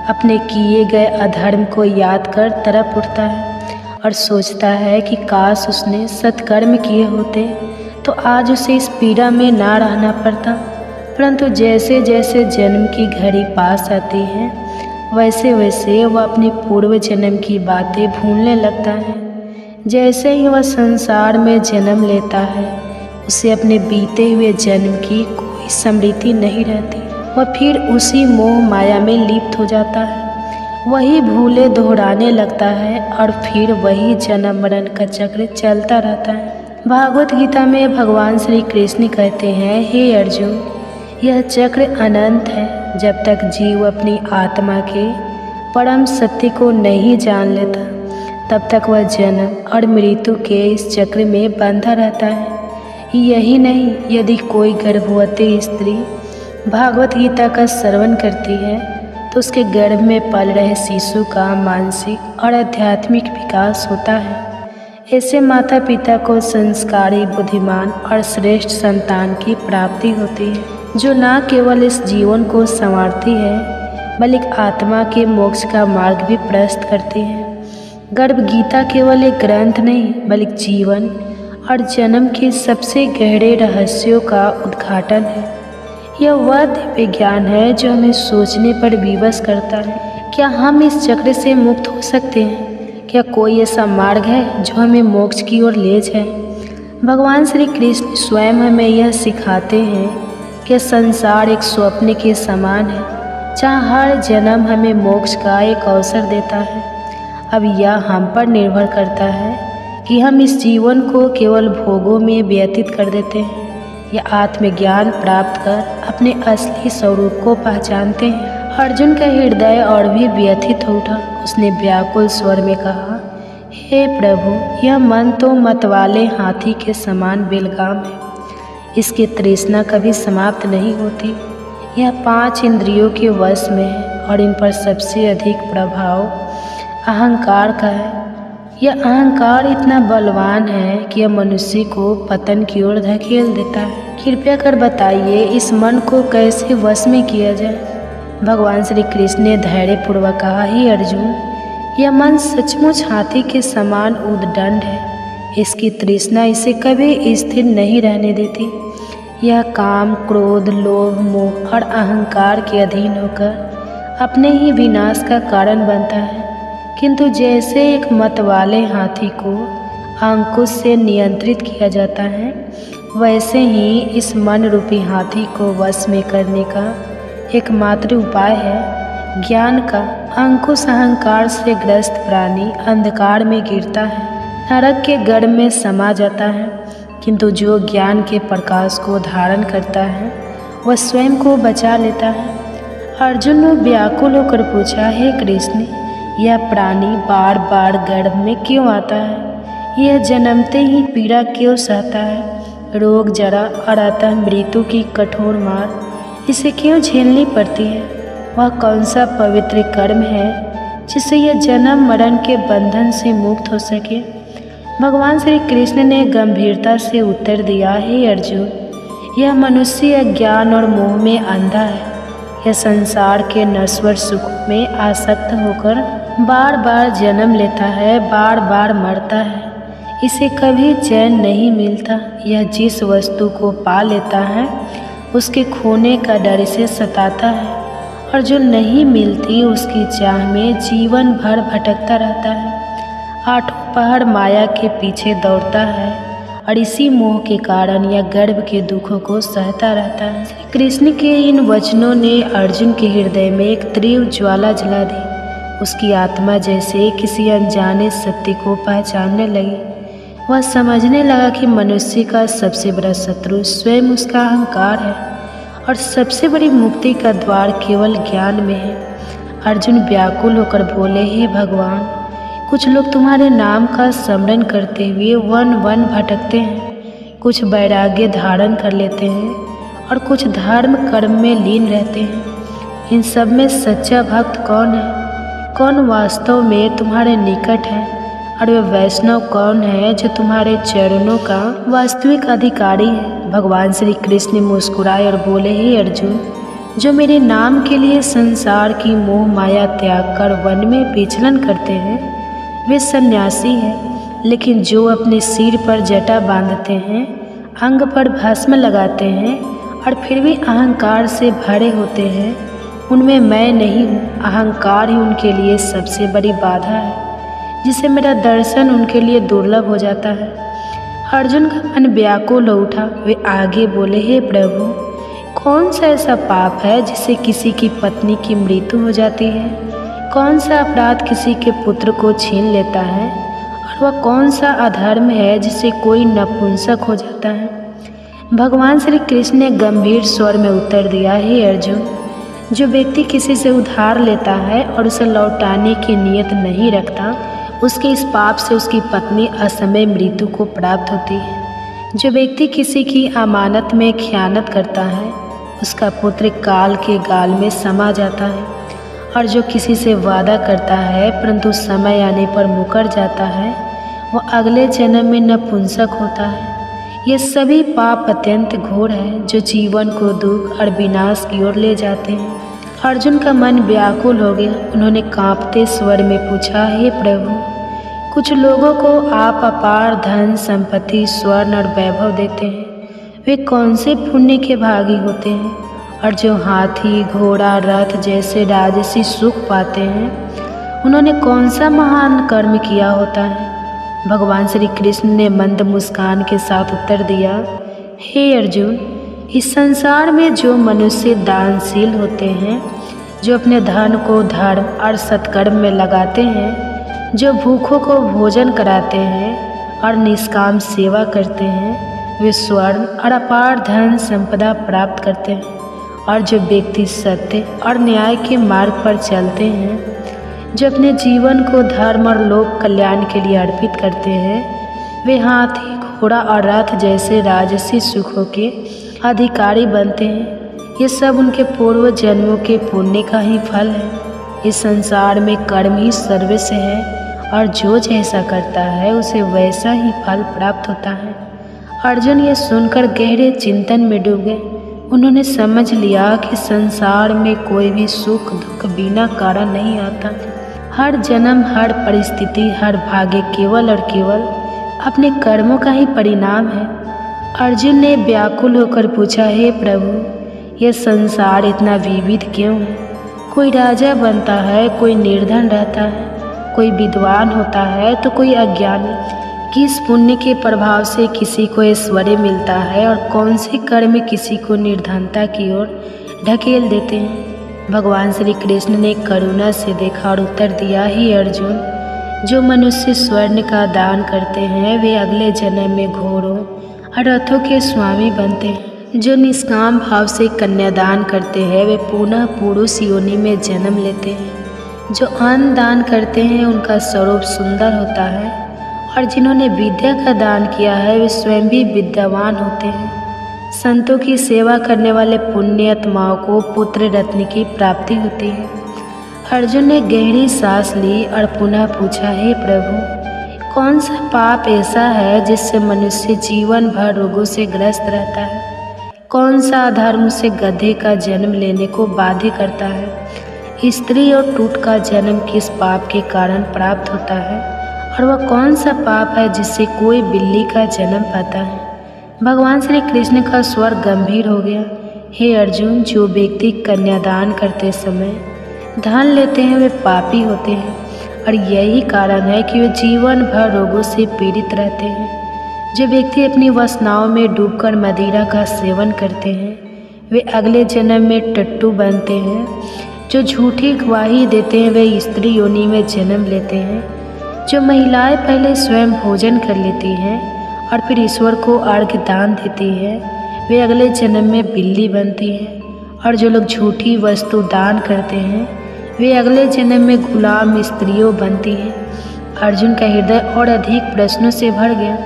अपने किए गए अधर्म को याद कर तड़प उठता है और सोचता है कि काश उसने सत्कर्म किए होते तो आज उसे इस पीड़ा में ना रहना पड़ता। परंतु जैसे जैसे जन्म की घड़ी पास आती है वैसे वैसे वह अपने पूर्व जन्म की बातें भूलने लगता है। जैसे ही वह संसार में जन्म लेता है उसे अपने बीते हुए जन्म की कोई स्मृति नहीं रहती। वह फिर उसी मोह माया में लिप्त हो जाता है, वही भूले दोहराने लगता है और फिर वही जन्म मरण का चक्र चलता रहता है। भागवत गीता में भगवान श्री कृष्ण कहते हैं, हे अर्जुन, यह चक्र अनंत है। जब तक जीव अपनी आत्मा के परम सत्य को नहीं जान लेता तब तक वह जन्म और मृत्यु के इस चक्र में बंधा रहता है। यही नहीं, यदि कोई गर्भवती स्त्री भागवत गीता का श्रवण करती है तो उसके गर्भ में पल रहे शिशु का मानसिक और आध्यात्मिक विकास होता है। ऐसे माता पिता को संस्कारी, बुद्धिमान और श्रेष्ठ संतान की प्राप्ति होती है जो न केवल इस जीवन को संवारती है बल्कि आत्मा के मोक्ष का मार्ग भी प्रशस्त करती है। गर्भ गीता केवल एक ग्रंथ नहीं बल्कि जीवन और जन्म के सबसे गहरे रहस्यों का उद्घाटन है। यह वह दिव्य ज्ञान है जो हमें सोचने पर विवश करता है। क्या हम इस चक्र से मुक्त हो सकते हैं? क्या कोई ऐसा मार्ग है जो हमें मोक्ष की ओर ले जाए? भगवान श्री कृष्ण स्वयं हमें यह सिखाते हैं कि संसार एक स्वप्न के समान है जहाँ हर जन्म हमें मोक्ष का एक अवसर देता है। अब यह हम पर निर्भर करता है कि हम इस जीवन को केवल भोगों में व्यतीत कर देते हैं या आत्मज्ञान प्राप्त कर अपने असली स्वरूप को पहचानते हैं। अर्जुन का हृदय और भी व्यथित हो उठा। उसने व्याकुल स्वर में कहा, हे प्रभु, यह मन तो मतवाले हाथी के समान बेलगाम है। इसकी तृष्णा कभी समाप्त नहीं होती। यह 5 इंद्रियों के वश में है और इन पर सबसे अधिक प्रभाव अहंकार का है। यह अहंकार इतना बलवान है कि यह मनुष्य को पतन की ओर धकेल देता है। कृपया कर बताइए इस मन को कैसे वश में किया जाए। भगवान श्री कृष्ण ने धैर्यपूर्वक कहा, हे अर्जुन, यह मन सचमुच हाथी के समान उद्दंड है। इसकी तृष्णा इसे कभी स्थिर नहीं रहने देती। यह काम, क्रोध, लोभ, मोह और अहंकार के अधीन होकर अपने ही विनाश का कारण बनता है। किंतु जैसे एक मतवाले हाथी को अंकुश से नियंत्रित किया जाता है, वैसे ही इस मन रूपी हाथी को वश में करने का एकमात्र उपाय है ज्ञान का। अंकुश अहंकार से ग्रस्त प्राणी अंधकार में गिरता है, नरक के गर्भ में समा जाता है। किंतु जो ज्ञान के प्रकाश को धारण करता है, वह स्वयं को बचा लेता है। अर्जुन ने व्याकुल होकर पूछा, हे कृष्ण, यह प्राणी बार बार गर्भ में क्यों आता है? यह जन्मते ही पीड़ा क्यों सहता है? रोग, जरा और अतः मृत्यु की कठोर मार इसे क्यों झेलनी पड़ती है? वह कौन सा पवित्र कर्म है जिससे यह जन्म मरण के बंधन से मुक्त हो सके? भगवान श्री कृष्ण ने गंभीरता से उत्तर दिया, हे अर्जुन, यह मनुष्य अज्ञान और मोह में अंधा है। यह संसार के नश्वर सुख में आसक्त होकर बार बार जन्म लेता है, बार बार मरता है। इसे कभी चैन नहीं मिलता। यह जिस वस्तु को पा लेता है, उसके खोने का डर इसे सताता है, और जो नहीं मिलती उसकी चाह में जीवन भर भटकता रहता है। आठों पहर माया के पीछे दौड़ता है और इसी मोह के कारण यह गर्भ के दुखों को सहता रहता है। श्री कृष्ण के इन वचनों ने अर्जुन के हृदय में एक तीव्र ज्वाला जला दी। उसकी आत्मा जैसे किसी अनजाने सत्य को पहचानने लगी। वह समझने लगा कि मनुष्य का सबसे बड़ा शत्रु स्वयं उसका अहंकार है और सबसे बड़ी मुक्ति का द्वार केवल ज्ञान में है। अर्जुन व्याकुल होकर बोले, हे भगवान, कुछ लोग तुम्हारे नाम का स्मरण करते हुए वन वन भटकते हैं, कुछ वैराग्य धारण कर लेते हैं और कुछ धर्म कर्म में लीन रहते हैं। इन सब में सच्चा भक्त कौन है? कौन वास्तव में तुम्हारे निकट है? और वह वैष्णव कौन है जो तुम्हारे चरणों का वास्तविक अधिकारी है? भगवान श्री कृष्ण मुस्कुराए और बोले, हे अर्जुन, जो मेरे नाम के लिए संसार की मोह माया त्याग कर वन में विचलन करते हैं, वे सन्यासी हैं। लेकिन जो अपने सिर पर जटा बांधते हैं, अंग पर भस्म लगाते हैं और फिर भी अहंकार से भरे होते हैं, उनमें मैं नहीं हूँ। अहंकार ही उनके लिए सबसे बड़ी बाधा है, जिससे मेरा दर्शन उनके लिए दुर्लभ हो जाता है। अर्जुन का मन व्याकुल हो उठा। वे आगे बोले, हे प्रभु, कौन सा ऐसा पाप है जिससे किसी की पत्नी की मृत्यु हो जाती है? कौन सा अपराध किसी के पुत्र को छीन लेता है? और वह कौन सा अधर्म है जिससे कोई नपुंसक हो जाता है? भगवान श्री कृष्ण ने गंभीर स्वर में उत्तर दिया, हे अर्जुन, जो व्यक्ति किसी से उधार लेता है और उसे लौटाने की नियत नहीं रखता, उसके इस पाप से उसकी पत्नी असमय मृत्यु को प्राप्त होती है। जो व्यक्ति किसी की अमानत में खयानत करता है, उसका पुत्र काल के गाल में समा जाता है। और जो किसी से वादा करता है परंतु समय आने पर मुकर जाता है, वह अगले जन्म में नपुंसक होता है। ये सभी पाप अत्यंत घोर है, जो जीवन को दुख और विनाश की ओर ले जाते हैं। अर्जुन का मन व्याकुल हो गया। उन्होंने कांपते स्वर में पूछा, हे प्रभु, कुछ लोगों को आप अपार धन संपत्ति स्वर्ण और वैभव देते हैं, वे कौन से पुण्य के भागी होते हैं? और जो हाथी घोड़ा रथ जैसे राजसी सुख पाते हैं, उन्होंने कौन सा महान कर्म किया होता है? भगवान श्री कृष्ण ने मंद मुस्कान के साथ उत्तर दिया, हे अर्जुन, इस संसार में जो मनुष्य दानशील होते हैं, जो अपने धन को धर्म और सत्कर्म में लगाते हैं, जो भूखों को भोजन कराते हैं और निष्काम सेवा करते हैं, वे स्वर्ण और अपार धन संपदा प्राप्त करते हैं। और जो व्यक्ति सत्य और न्याय के मार्ग पर चलते हैं, जो अपने जीवन को धर्म और लोक कल्याण के लिए अर्पित करते हैं, वे हाथी घोड़ा और रथ जैसे राजसी सुखों के अधिकारी बनते हैं। ये सब उनके पूर्व जन्मों के पुण्य का ही फल है। इस संसार में कर्म ही सर्वस्व है और जो जैसा करता है उसे वैसा ही फल प्राप्त होता है। अर्जुन ये सुनकर गहरे चिंतन में डूब गए। उन्होंने समझ लिया कि संसार में कोई भी सुख दुख बिना कारण नहीं आता। हर जन्म, हर परिस्थिति, हर भाग्य केवल और केवल अपने कर्मों का ही परिणाम है। अर्जुन ने व्याकुल होकर पूछा, हे प्रभु, यह संसार इतना विविध क्यों है? कोई राजा बनता है, कोई निर्धन रहता है, कोई विद्वान होता है तो कोई अज्ञानी। किस पुण्य के प्रभाव से किसी को ऐश्वर्य मिलता है और कौन से कर्म किसी को निर्धनता की ओर ढकेल देते हैं? भगवान श्री कृष्ण ने करुणा से देखा और उत्तर दिया, हे अर्जुन, जो मनुष्य स्वर्ण का दान करते हैं वे अगले जन्म में घोड़ों और रथों के स्वामी बनते हैं। जो निष्काम भाव से कन्यादान करते हैं वे पुनः पुरुष योनि में जन्म लेते हैं। जो अन्न दान करते हैं उनका स्वरूप सुंदर होता है और जिन्होंने विद्या का दान किया है वे स्वयं भी विद्यावान होते हैं। संतों की सेवा करने वाले पुण्यात्माओं को पुत्र रत्न की प्राप्ति होती है। अर्जुन ने गहरी सांस ली और पुनः पूछा, हे प्रभु, कौन सा पाप ऐसा है जिससे मनुष्य जीवन भर रोगों से ग्रस्त रहता है? कौन सा अधर्म उसे गधे का जन्म लेने को बाध्य करता है? स्त्री और टूट का जन्म किस पाप के कारण प्राप्त होता है? और वह कौन सा पाप है जिससे कोई बिल्ली का जन्म पाता है? भगवान श्री कृष्ण का स्वर गंभीर हो गया। हे अर्जुन, जो व्यक्ति कन्यादान करते समय धन लेते हैं वे पापी होते हैं और यही कारण है कि वे जीवन भर रोगों से पीड़ित रहते हैं। जो व्यक्ति अपनी वासनाओं में डूबकर मदिरा का सेवन करते हैं वे अगले जन्म में टट्टू बनते हैं। जो झूठी गवाही देते हैं वे स्त्री योनि में जन्म लेते हैं। जो महिलाएं पहले स्वयं भोजन कर लेती हैं और फिर ईश्वर को अर्घ्य दान देती है वे अगले जन्म में बिल्ली बनती हैं। और जो लोग झूठी वस्तु दान करते हैं वे अगले जन्म में गुलाम स्त्रियों बनती हैं। अर्जुन का हृदय और अधिक प्रश्नों से भर गया।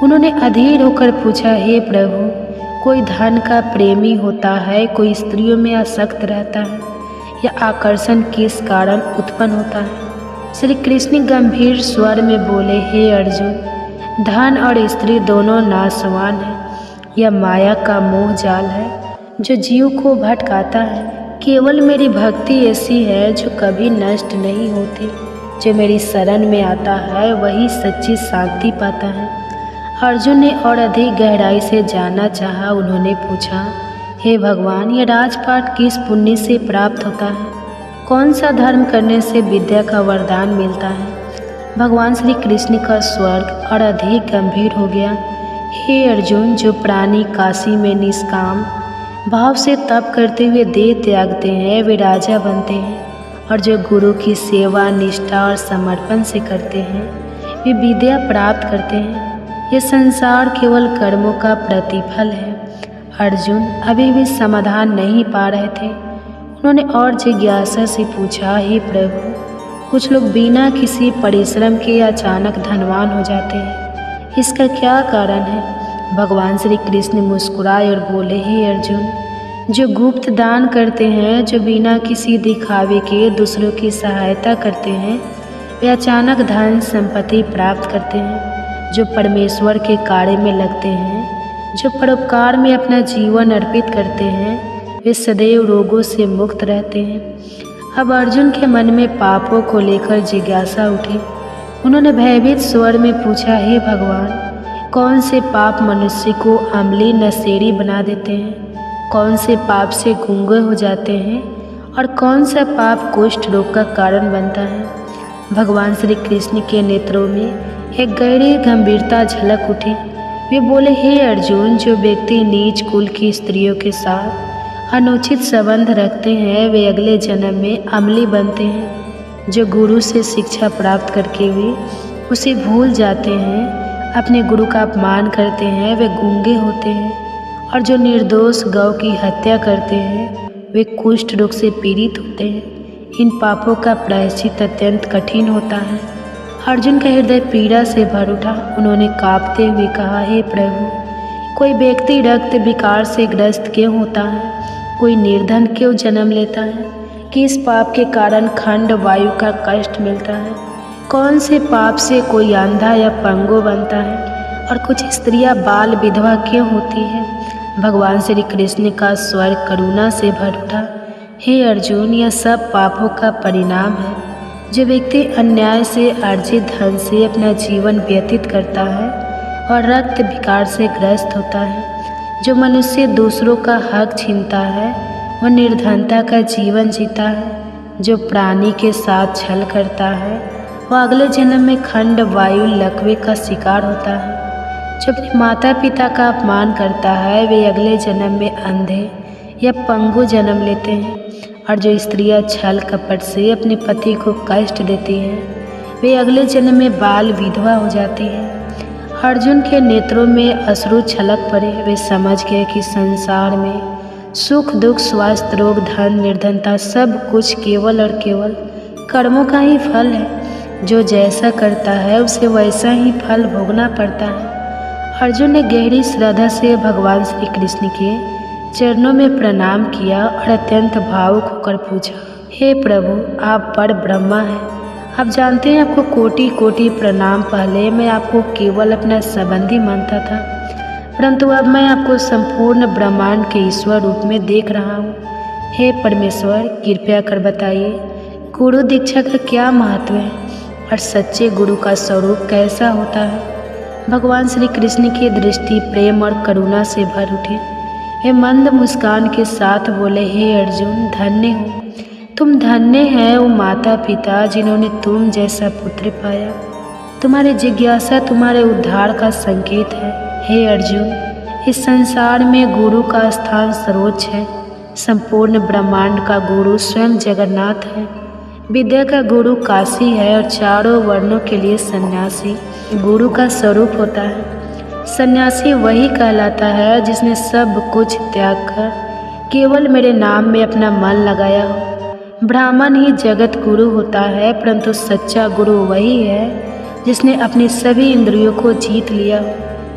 उन्होंने अधीर होकर पूछा, हे प्रभु, कोई धन का प्रेमी होता है, कोई स्त्रियों में आसक्त रहता है, या आकर्षण किस कारण उत्पन्न होता है? श्री कृष्ण गंभीर स्वर में बोले, हे अर्जुन, धन और स्त्री दोनों नाशवान हैं। यह माया का मोह जाल है जो जीव को भटकाता है। केवल मेरी भक्ति ऐसी है जो कभी नष्ट नहीं होती। जो मेरी शरण में आता है वही सच्ची शांति पाता है। अर्जुन ने और अधिक गहराई से जानना चाहा। उन्होंने पूछा, हे भगवान, यह राजपाट किस पुण्य से प्राप्त होता है? कौन सा धर्म करने से विद्या का वरदान मिलता है? भगवान श्री कृष्ण का स्वर और अधिक गंभीर हो गया। हे अर्जुन, जो प्राणी काशी में निष्काम भाव से तप करते हुए देह त्यागते हैं वे राजा बनते हैं। और जो गुरु की सेवा निष्ठा और समर्पण से करते हैं वे विद्या प्राप्त करते हैं। ये संसार केवल कर्मों का प्रतिफल है। अर्जुन अभी भी समाधान नहीं पा रहे थे। उन्होंने और जिज्ञासा से पूछा, हे प्रभु, कुछ लोग बिना किसी परिश्रम के अचानक धनवान हो जाते हैं, इसका क्या कारण है? भगवान श्री कृष्ण मुस्कुराए और बोले, हे अर्जुन, जो गुप्त दान करते हैं, जो बिना किसी दिखावे के दूसरों की सहायता करते हैं, वे अचानक धन संपत्ति प्राप्त करते हैं। जो परमेश्वर के कार्य में लगते हैं, जो परोपकार में अपना जीवन अर्पित करते हैं, वे सदैव रोगों से मुक्त रहते हैं। अब अर्जुन के मन में पापों को लेकर जिज्ञासा उठी। उन्होंने भयभीत स्वर में पूछा, हे भगवान, कौन से पाप मनुष्य को अम्ली नशेड़ी बना देते हैं? कौन से पाप से गूंगे हो जाते हैं और कौन सा पाप कुष्ठ रोग का कारण बनता है? भगवान श्री कृष्ण के नेत्रों में एक गहरी गंभीरता झलक उठी। वे बोले, हे अर्जुन, जो व्यक्ति नीच कुल की स्त्रियों के साथ अनुचित संबंध रखते हैं वे अगले जन्म में अम्ली बनते हैं। जो गुरु से शिक्षा प्राप्त करके भी उसे भूल जाते हैं, अपने गुरु का अपमान करते हैं, वे गूंगे होते हैं। और जो निर्दोष गौ की हत्या करते हैं वे कुष्ठ रोग से पीड़ित होते हैं। इन पापों का प्रायश्चित अत्यंत कठिन होता है। अर्जुन का हृदय पीड़ा से भर उठा। उन्होंने कांपते हुए कहा, हे प्रभु, कोई व्यक्ति रक्त विकार से ग्रस्त क्यों होता है? कोई निर्धन क्यों जन्म लेता है? किस पाप के कारण खंड वायु का कष्ट मिलता है? कौन से पाप से कोई अंधा या पंगु बनता है? और कुछ स्त्रियां बाल विधवा क्यों होती है? भगवान श्री कृष्ण का स्वर करुणा से भर उठा। हे अर्जुन, यह सब पापों का परिणाम है। जो व्यक्ति अन्याय से अर्जित धन से अपना जीवन व्यतीत करता है और रक्त विकार से ग्रस्त होता है। जो मनुष्य दूसरों का हक छीनता है वह निर्धनता का जीवन जीता है। जो प्राणी के साथ छल करता है वह अगले जन्म में खंड वायु लकवे का शिकार होता है। जो अपने माता पिता का अपमान करता है वे अगले जन्म में अंधे या पंगु जन्म लेते हैं। और जो स्त्रियां छल कपट से अपने पति को कष्ट देती हैं वे अगले जन्म में बाल विधवा हो जाती हैं। अर्जुन के नेत्रों में अश्रु छलक पड़े। वे समझ गए कि संसार में सुख दुख स्वास्थ्य रोग धन निर्धनता सब कुछ केवल और केवल कर्मों का ही फल है। जो जैसा करता है उसे वैसा ही फल भोगना पड़ता है। अर्जुन ने गहरी श्रद्धा से भगवान श्री कृष्ण के चरणों में प्रणाम किया और अत्यंत भावुक होकर पूछा, हे प्रभु, आप पर ब्रह्मा हैं। आप जानते हैं आपको कोटि कोटि प्रणाम। पहले मैं आपको केवल अपना संबंधी मानता था, परंतु अब मैं आपको संपूर्ण ब्रह्मांड के ईश्वर रूप में देख रहा हूँ। हे परमेश्वर, कृपया कर बताइए गुरु दीक्षा का क्या महत्व है और सच्चे गुरु का स्वरूप कैसा होता है। भगवान श्री कृष्ण की दृष्टि प्रेम और करुणा से भर उठी। वे मंद मुस्कान के साथ बोले, हे अर्जुन, धन्य हो तुम, धन्य है वो माता पिता जिन्होंने तुम जैसा पुत्र पाया। तुम्हारी जिज्ञासा तुम्हारे उद्धार का संकेत है। हे अर्जुन, इस संसार में गुरु का स्थान सर्वोच्च है। संपूर्ण ब्रह्मांड का गुरु स्वयं जगन्नाथ है। विद्या का गुरु काशी है और चारों वर्णों के लिए सन्यासी गुरु का स्वरूप होता है। सन्यासी वही कहलाता है जिसने सब कुछ त्याग कर केवल मेरे नाम में अपना मन लगाया हो। ब्राह्मण ही जगत गुरु होता है, परंतु सच्चा गुरु वही है जिसने अपनी सभी इंद्रियों को जीत लिया हो,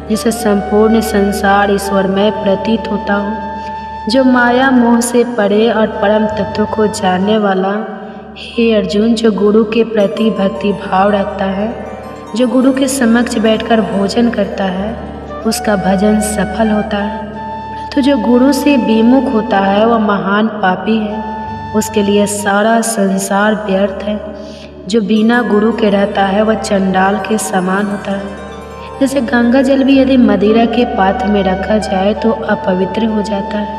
जिसे संपूर्ण संसार ईश्वरमय प्रतीत होता हो, जो माया मोह से परे और परम तत्व को जानने वाला। हे अर्जुन, जो गुरु के प्रति भक्ति भाव रखता है, जो गुरु के समक्ष बैठकर भोजन करता है, उसका भजन सफल होता है। तो जो गुरु से विमुख होता है वह महान पापी है, उसके लिए सारा संसार व्यर्थ है। जो बिना गुरु के रहता है वह चंडाल के समान होता है। जैसे गंगा जल भी यदि मदिरा के पात्र में रखा जाए तो अपवित्र हो जाता है,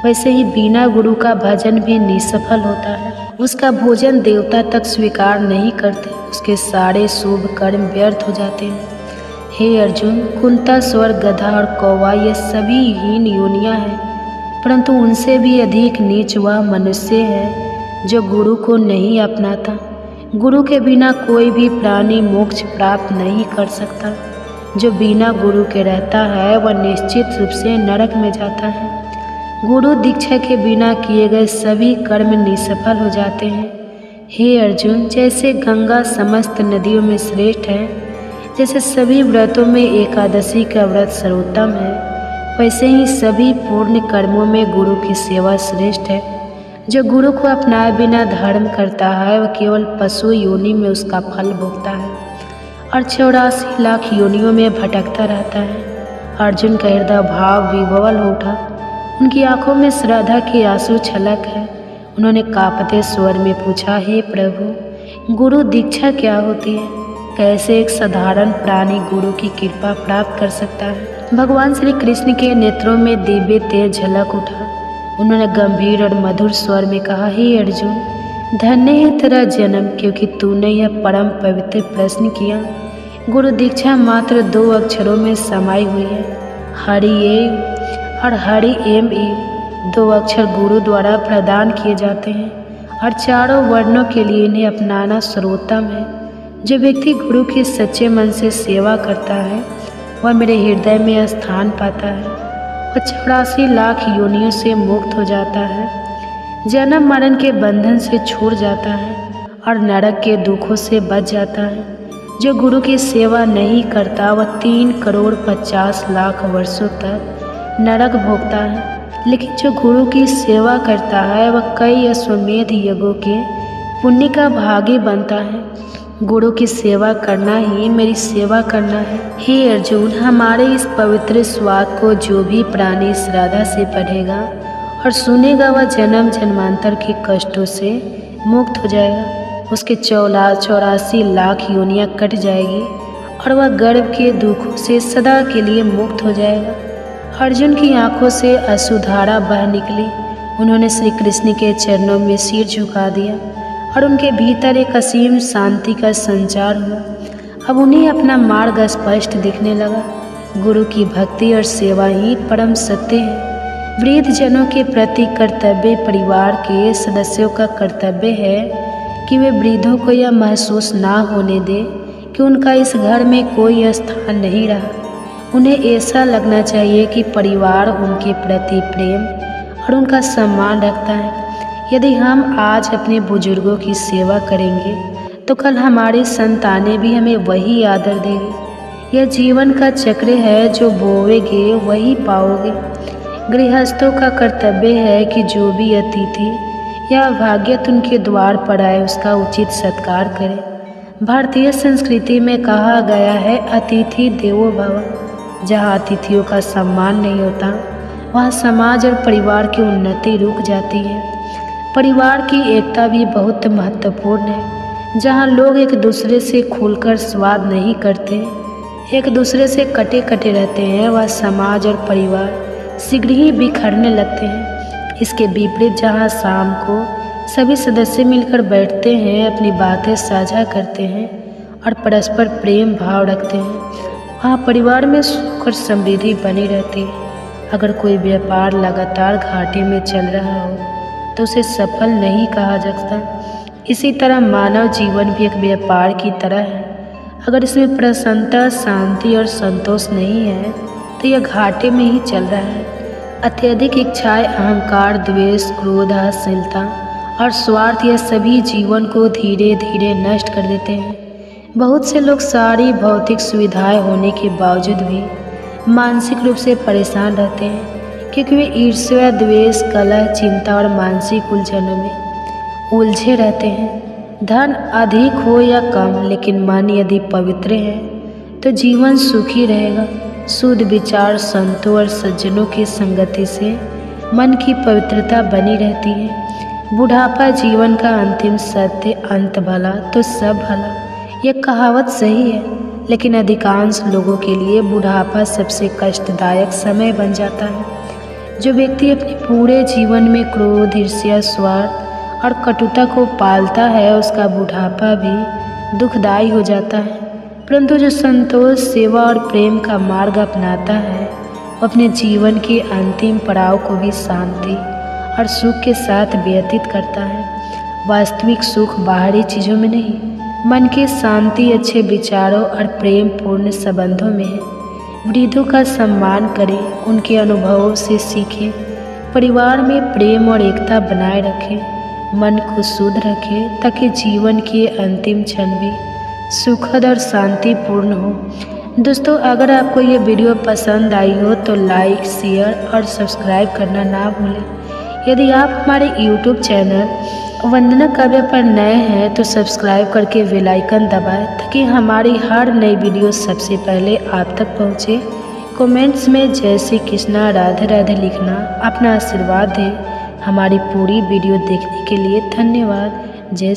वैसे ही बिना गुरु का भजन भी निष्फल होता है। उसका भोजन देवता तक स्वीकार नहीं करते, उसके सारे शुभ कर्म व्यर्थ हो जाते हैं। हे अर्जुन, कुंता, स्वर, गधा और कौवा ये सभी हीन योनियां हैं, परंतु उनसे भी अधिक नीच वह मनुष्य है जो गुरु को नहीं अपनाता। गुरु के बिना कोई भी प्राणी मोक्ष प्राप्त नहीं कर सकता। जो बिना गुरु के रहता है वह निश्चित रूप से नरक में जाता है। गुरु दीक्षा के बिना किए गए सभी कर्म निष्फल हो जाते हैं। हे अर्जुन, जैसे गंगा समस्त नदियों में श्रेष्ठ है, जैसे सभी व्रतों में एकादशी का व्रत सर्वोत्तम है, वैसे ही सभी पूर्ण कर्मों में गुरु की सेवा श्रेष्ठ है। जो गुरु को अपनाए बिना धर्म करता है वह केवल पशु योनि में उसका फल भोगता है और 84 लाख योनियों में भटकता रहता है। अर्जुन का हृदय भाव विह्वल हो उठा। उनकी आंखों में श्रद्धा के आंसू छलक है। उन्होंने कांपते स्वर में पूछा, हे प्रभु, गुरु दीक्षा क्या होती है? कैसे एक साधारण प्राणी गुरु की कृपा प्राप्त कर सकता है? भगवान श्री कृष्ण के नेत्रों में दिव्य तेज झलक उठा। उन्होंने गंभीर और मधुर स्वर में कहा, हे अर्जुन, धन्य है तेरा जन्म, क्योंकि तूने यह परम पवित्र प्रश्न किया। गुरु दीक्षा मात्र 2 अक्षरों में समाई हुई है, हरि एव और हरि एम एव। 2 अक्षर गुरु द्वारा प्रदान किए जाते हैं और चारों वर्णों के लिए इन्हें अपनाना सर्वोत्तम है। जो व्यक्ति गुरु की सच्चे मन से सेवा करता है वह मेरे हृदय में स्थान पाता है। वह 84 लाख योनियों से मुक्त हो जाता है, जन्म मरण के बंधन से छूट जाता है और नरक के दुखों से बच जाता है। जो गुरु की सेवा नहीं करता वह 3 करोड़ 50 लाख वर्षों तक नरक भोगता है, लेकिन जो गुरु की सेवा करता है वह कई अश्वमेध यज्ञों के पुण्य का भागी बनता है। गुरु की सेवा करना ही मेरी सेवा करना है। हे अर्जुन, हमारे इस पवित्र स्वाद को जो भी प्राणी श्रद्धा से पढ़ेगा और सुनेगा वह जन्म जन्मांतर के कष्टों से मुक्त हो जाएगा। उसके 84 लाख योनियाँ कट जाएगी और वह गर्भ के दुखों से सदा के लिए मुक्त हो जाएगा। अर्जुन की आंखों से अश्रुधारा बह निकली। उन्होंने श्री कृष्ण के चरणों में सिर झुका दिया और उनके भीतर एक असीम शांति का संचार हुआ। अब उन्हें अपना मार्ग स्पष्ट दिखने लगा। गुरु की भक्ति और सेवा ही परम सत्य है। वृद्ध जनों के प्रति कर्तव्य परिवार के सदस्यों का कर्तव्य है कि वे वृद्धों को यह महसूस ना होने दे कि उनका इस घर में कोई स्थान नहीं रहा। उन्हें ऐसा लगना चाहिए कि परिवार उनके प्रति प्रेम और उनका सम्मान रखता है। यदि हम आज अपने बुजुर्गों की सेवा करेंगे तो कल हमारी संतानें भी हमें वही आदर देंगी। यह जीवन का चक्र है, जो बोवेगे वही पाओगे। गृहस्थों का कर्तव्य है कि जो भी अतिथि या अभाग्यत उनके द्वार पर आए उसका उचित सत्कार करें। भारतीय संस्कृति में कहा गया है, अतिथि देवो भव। जहाँ अतिथियों का सम्मान नहीं होता वहाँ समाज और परिवार की उन्नति रुक जाती है। परिवार की एकता भी बहुत महत्वपूर्ण है। जहाँ लोग एक दूसरे से खुलकर संवाद नहीं करते, एक दूसरे से कटे कटे रहते हैं, वह समाज और परिवार शीघ्र ही बिखरने लगते हैं। इसके विपरीत जहाँ शाम को सभी सदस्य मिलकर बैठते हैं, अपनी बातें साझा करते हैं और परस्पर प्रेम भाव रखते हैं, वहाँ परिवार में सुख और समृद्धि बनी रहती है। अगर कोई व्यापार लगातार घाटे में चल रहा हो तो उसे सफल नहीं कहा जाता। इसी तरह मानव जीवन भी एक व्यापार की तरह है। अगर इसमें प्रसन्नता, शांति और संतोष नहीं है तो यह घाटे में ही चल रहा है। अत्यधिक इच्छाएं, अहंकार, द्वेष, क्रोध, असहिष्णुता और स्वार्थ यह सभी जीवन को धीरे धीरे नष्ट कर देते हैं। बहुत से लोग सारी भौतिक सुविधाएं होने के बावजूद भी मानसिक रूप से परेशान रहते हैं, क्योंकि वे ईर्ष्या, द्वेष, कलह, चिंता और मानसिक उलझनों में उलझे रहते हैं। धन अधिक हो या कम, लेकिन मन यदि पवित्र है तो जीवन सुखी रहेगा। शुद्ध विचार, संतों और सज्जनों की संगति से मन की पवित्रता बनी रहती है। बुढ़ापा जीवन का अंतिम सत्य, अंत भला तो सब भला, यह कहावत सही है, लेकिन अधिकांश लोगों के लिए बुढ़ापा सबसे कष्टदायक समय बन जाता है। जो व्यक्ति अपने पूरे जीवन में क्रोध, ईर्ष्या, स्वार्थ और कटुता को पालता है, उसका बुढ़ापा भी दुखदायी हो जाता है। परंतु जो संतोष, सेवा और प्रेम का मार्ग अपनाता है, वो अपने जीवन के अंतिम पड़ाव को भी शांति और सुख के साथ व्यतीत करता है। वास्तविक सुख बाहरी चीज़ों में नहीं, मन की शांति, अच्छे विचारों और प्रेम पूर्ण संबंधों में है। वृद्धों का सम्मान करें, उनके अनुभवों से सीखें, परिवार में प्रेम और एकता बनाए रखें, मन को शुद्ध रखें ताकि जीवन के अंतिम क्षण भी सुखद और शांतिपूर्ण हो। दोस्तों, अगर आपको ये वीडियो पसंद आई हो तो लाइक, शेयर और सब्सक्राइब करना ना भूलें। यदि आप हमारे YouTube चैनल वंदना काव्य पर नए हैं तो सब्सक्राइब करके बेल आइकन दबाएं ताकि हमारी हर नई वीडियो सबसे पहले आप तक पहुंचे। कमेंट्स में जय श्री कृष्णा, राधे राधे लिखना, अपना आशीर्वाद दें। हमारी पूरी वीडियो देखने के लिए धन्यवाद। जय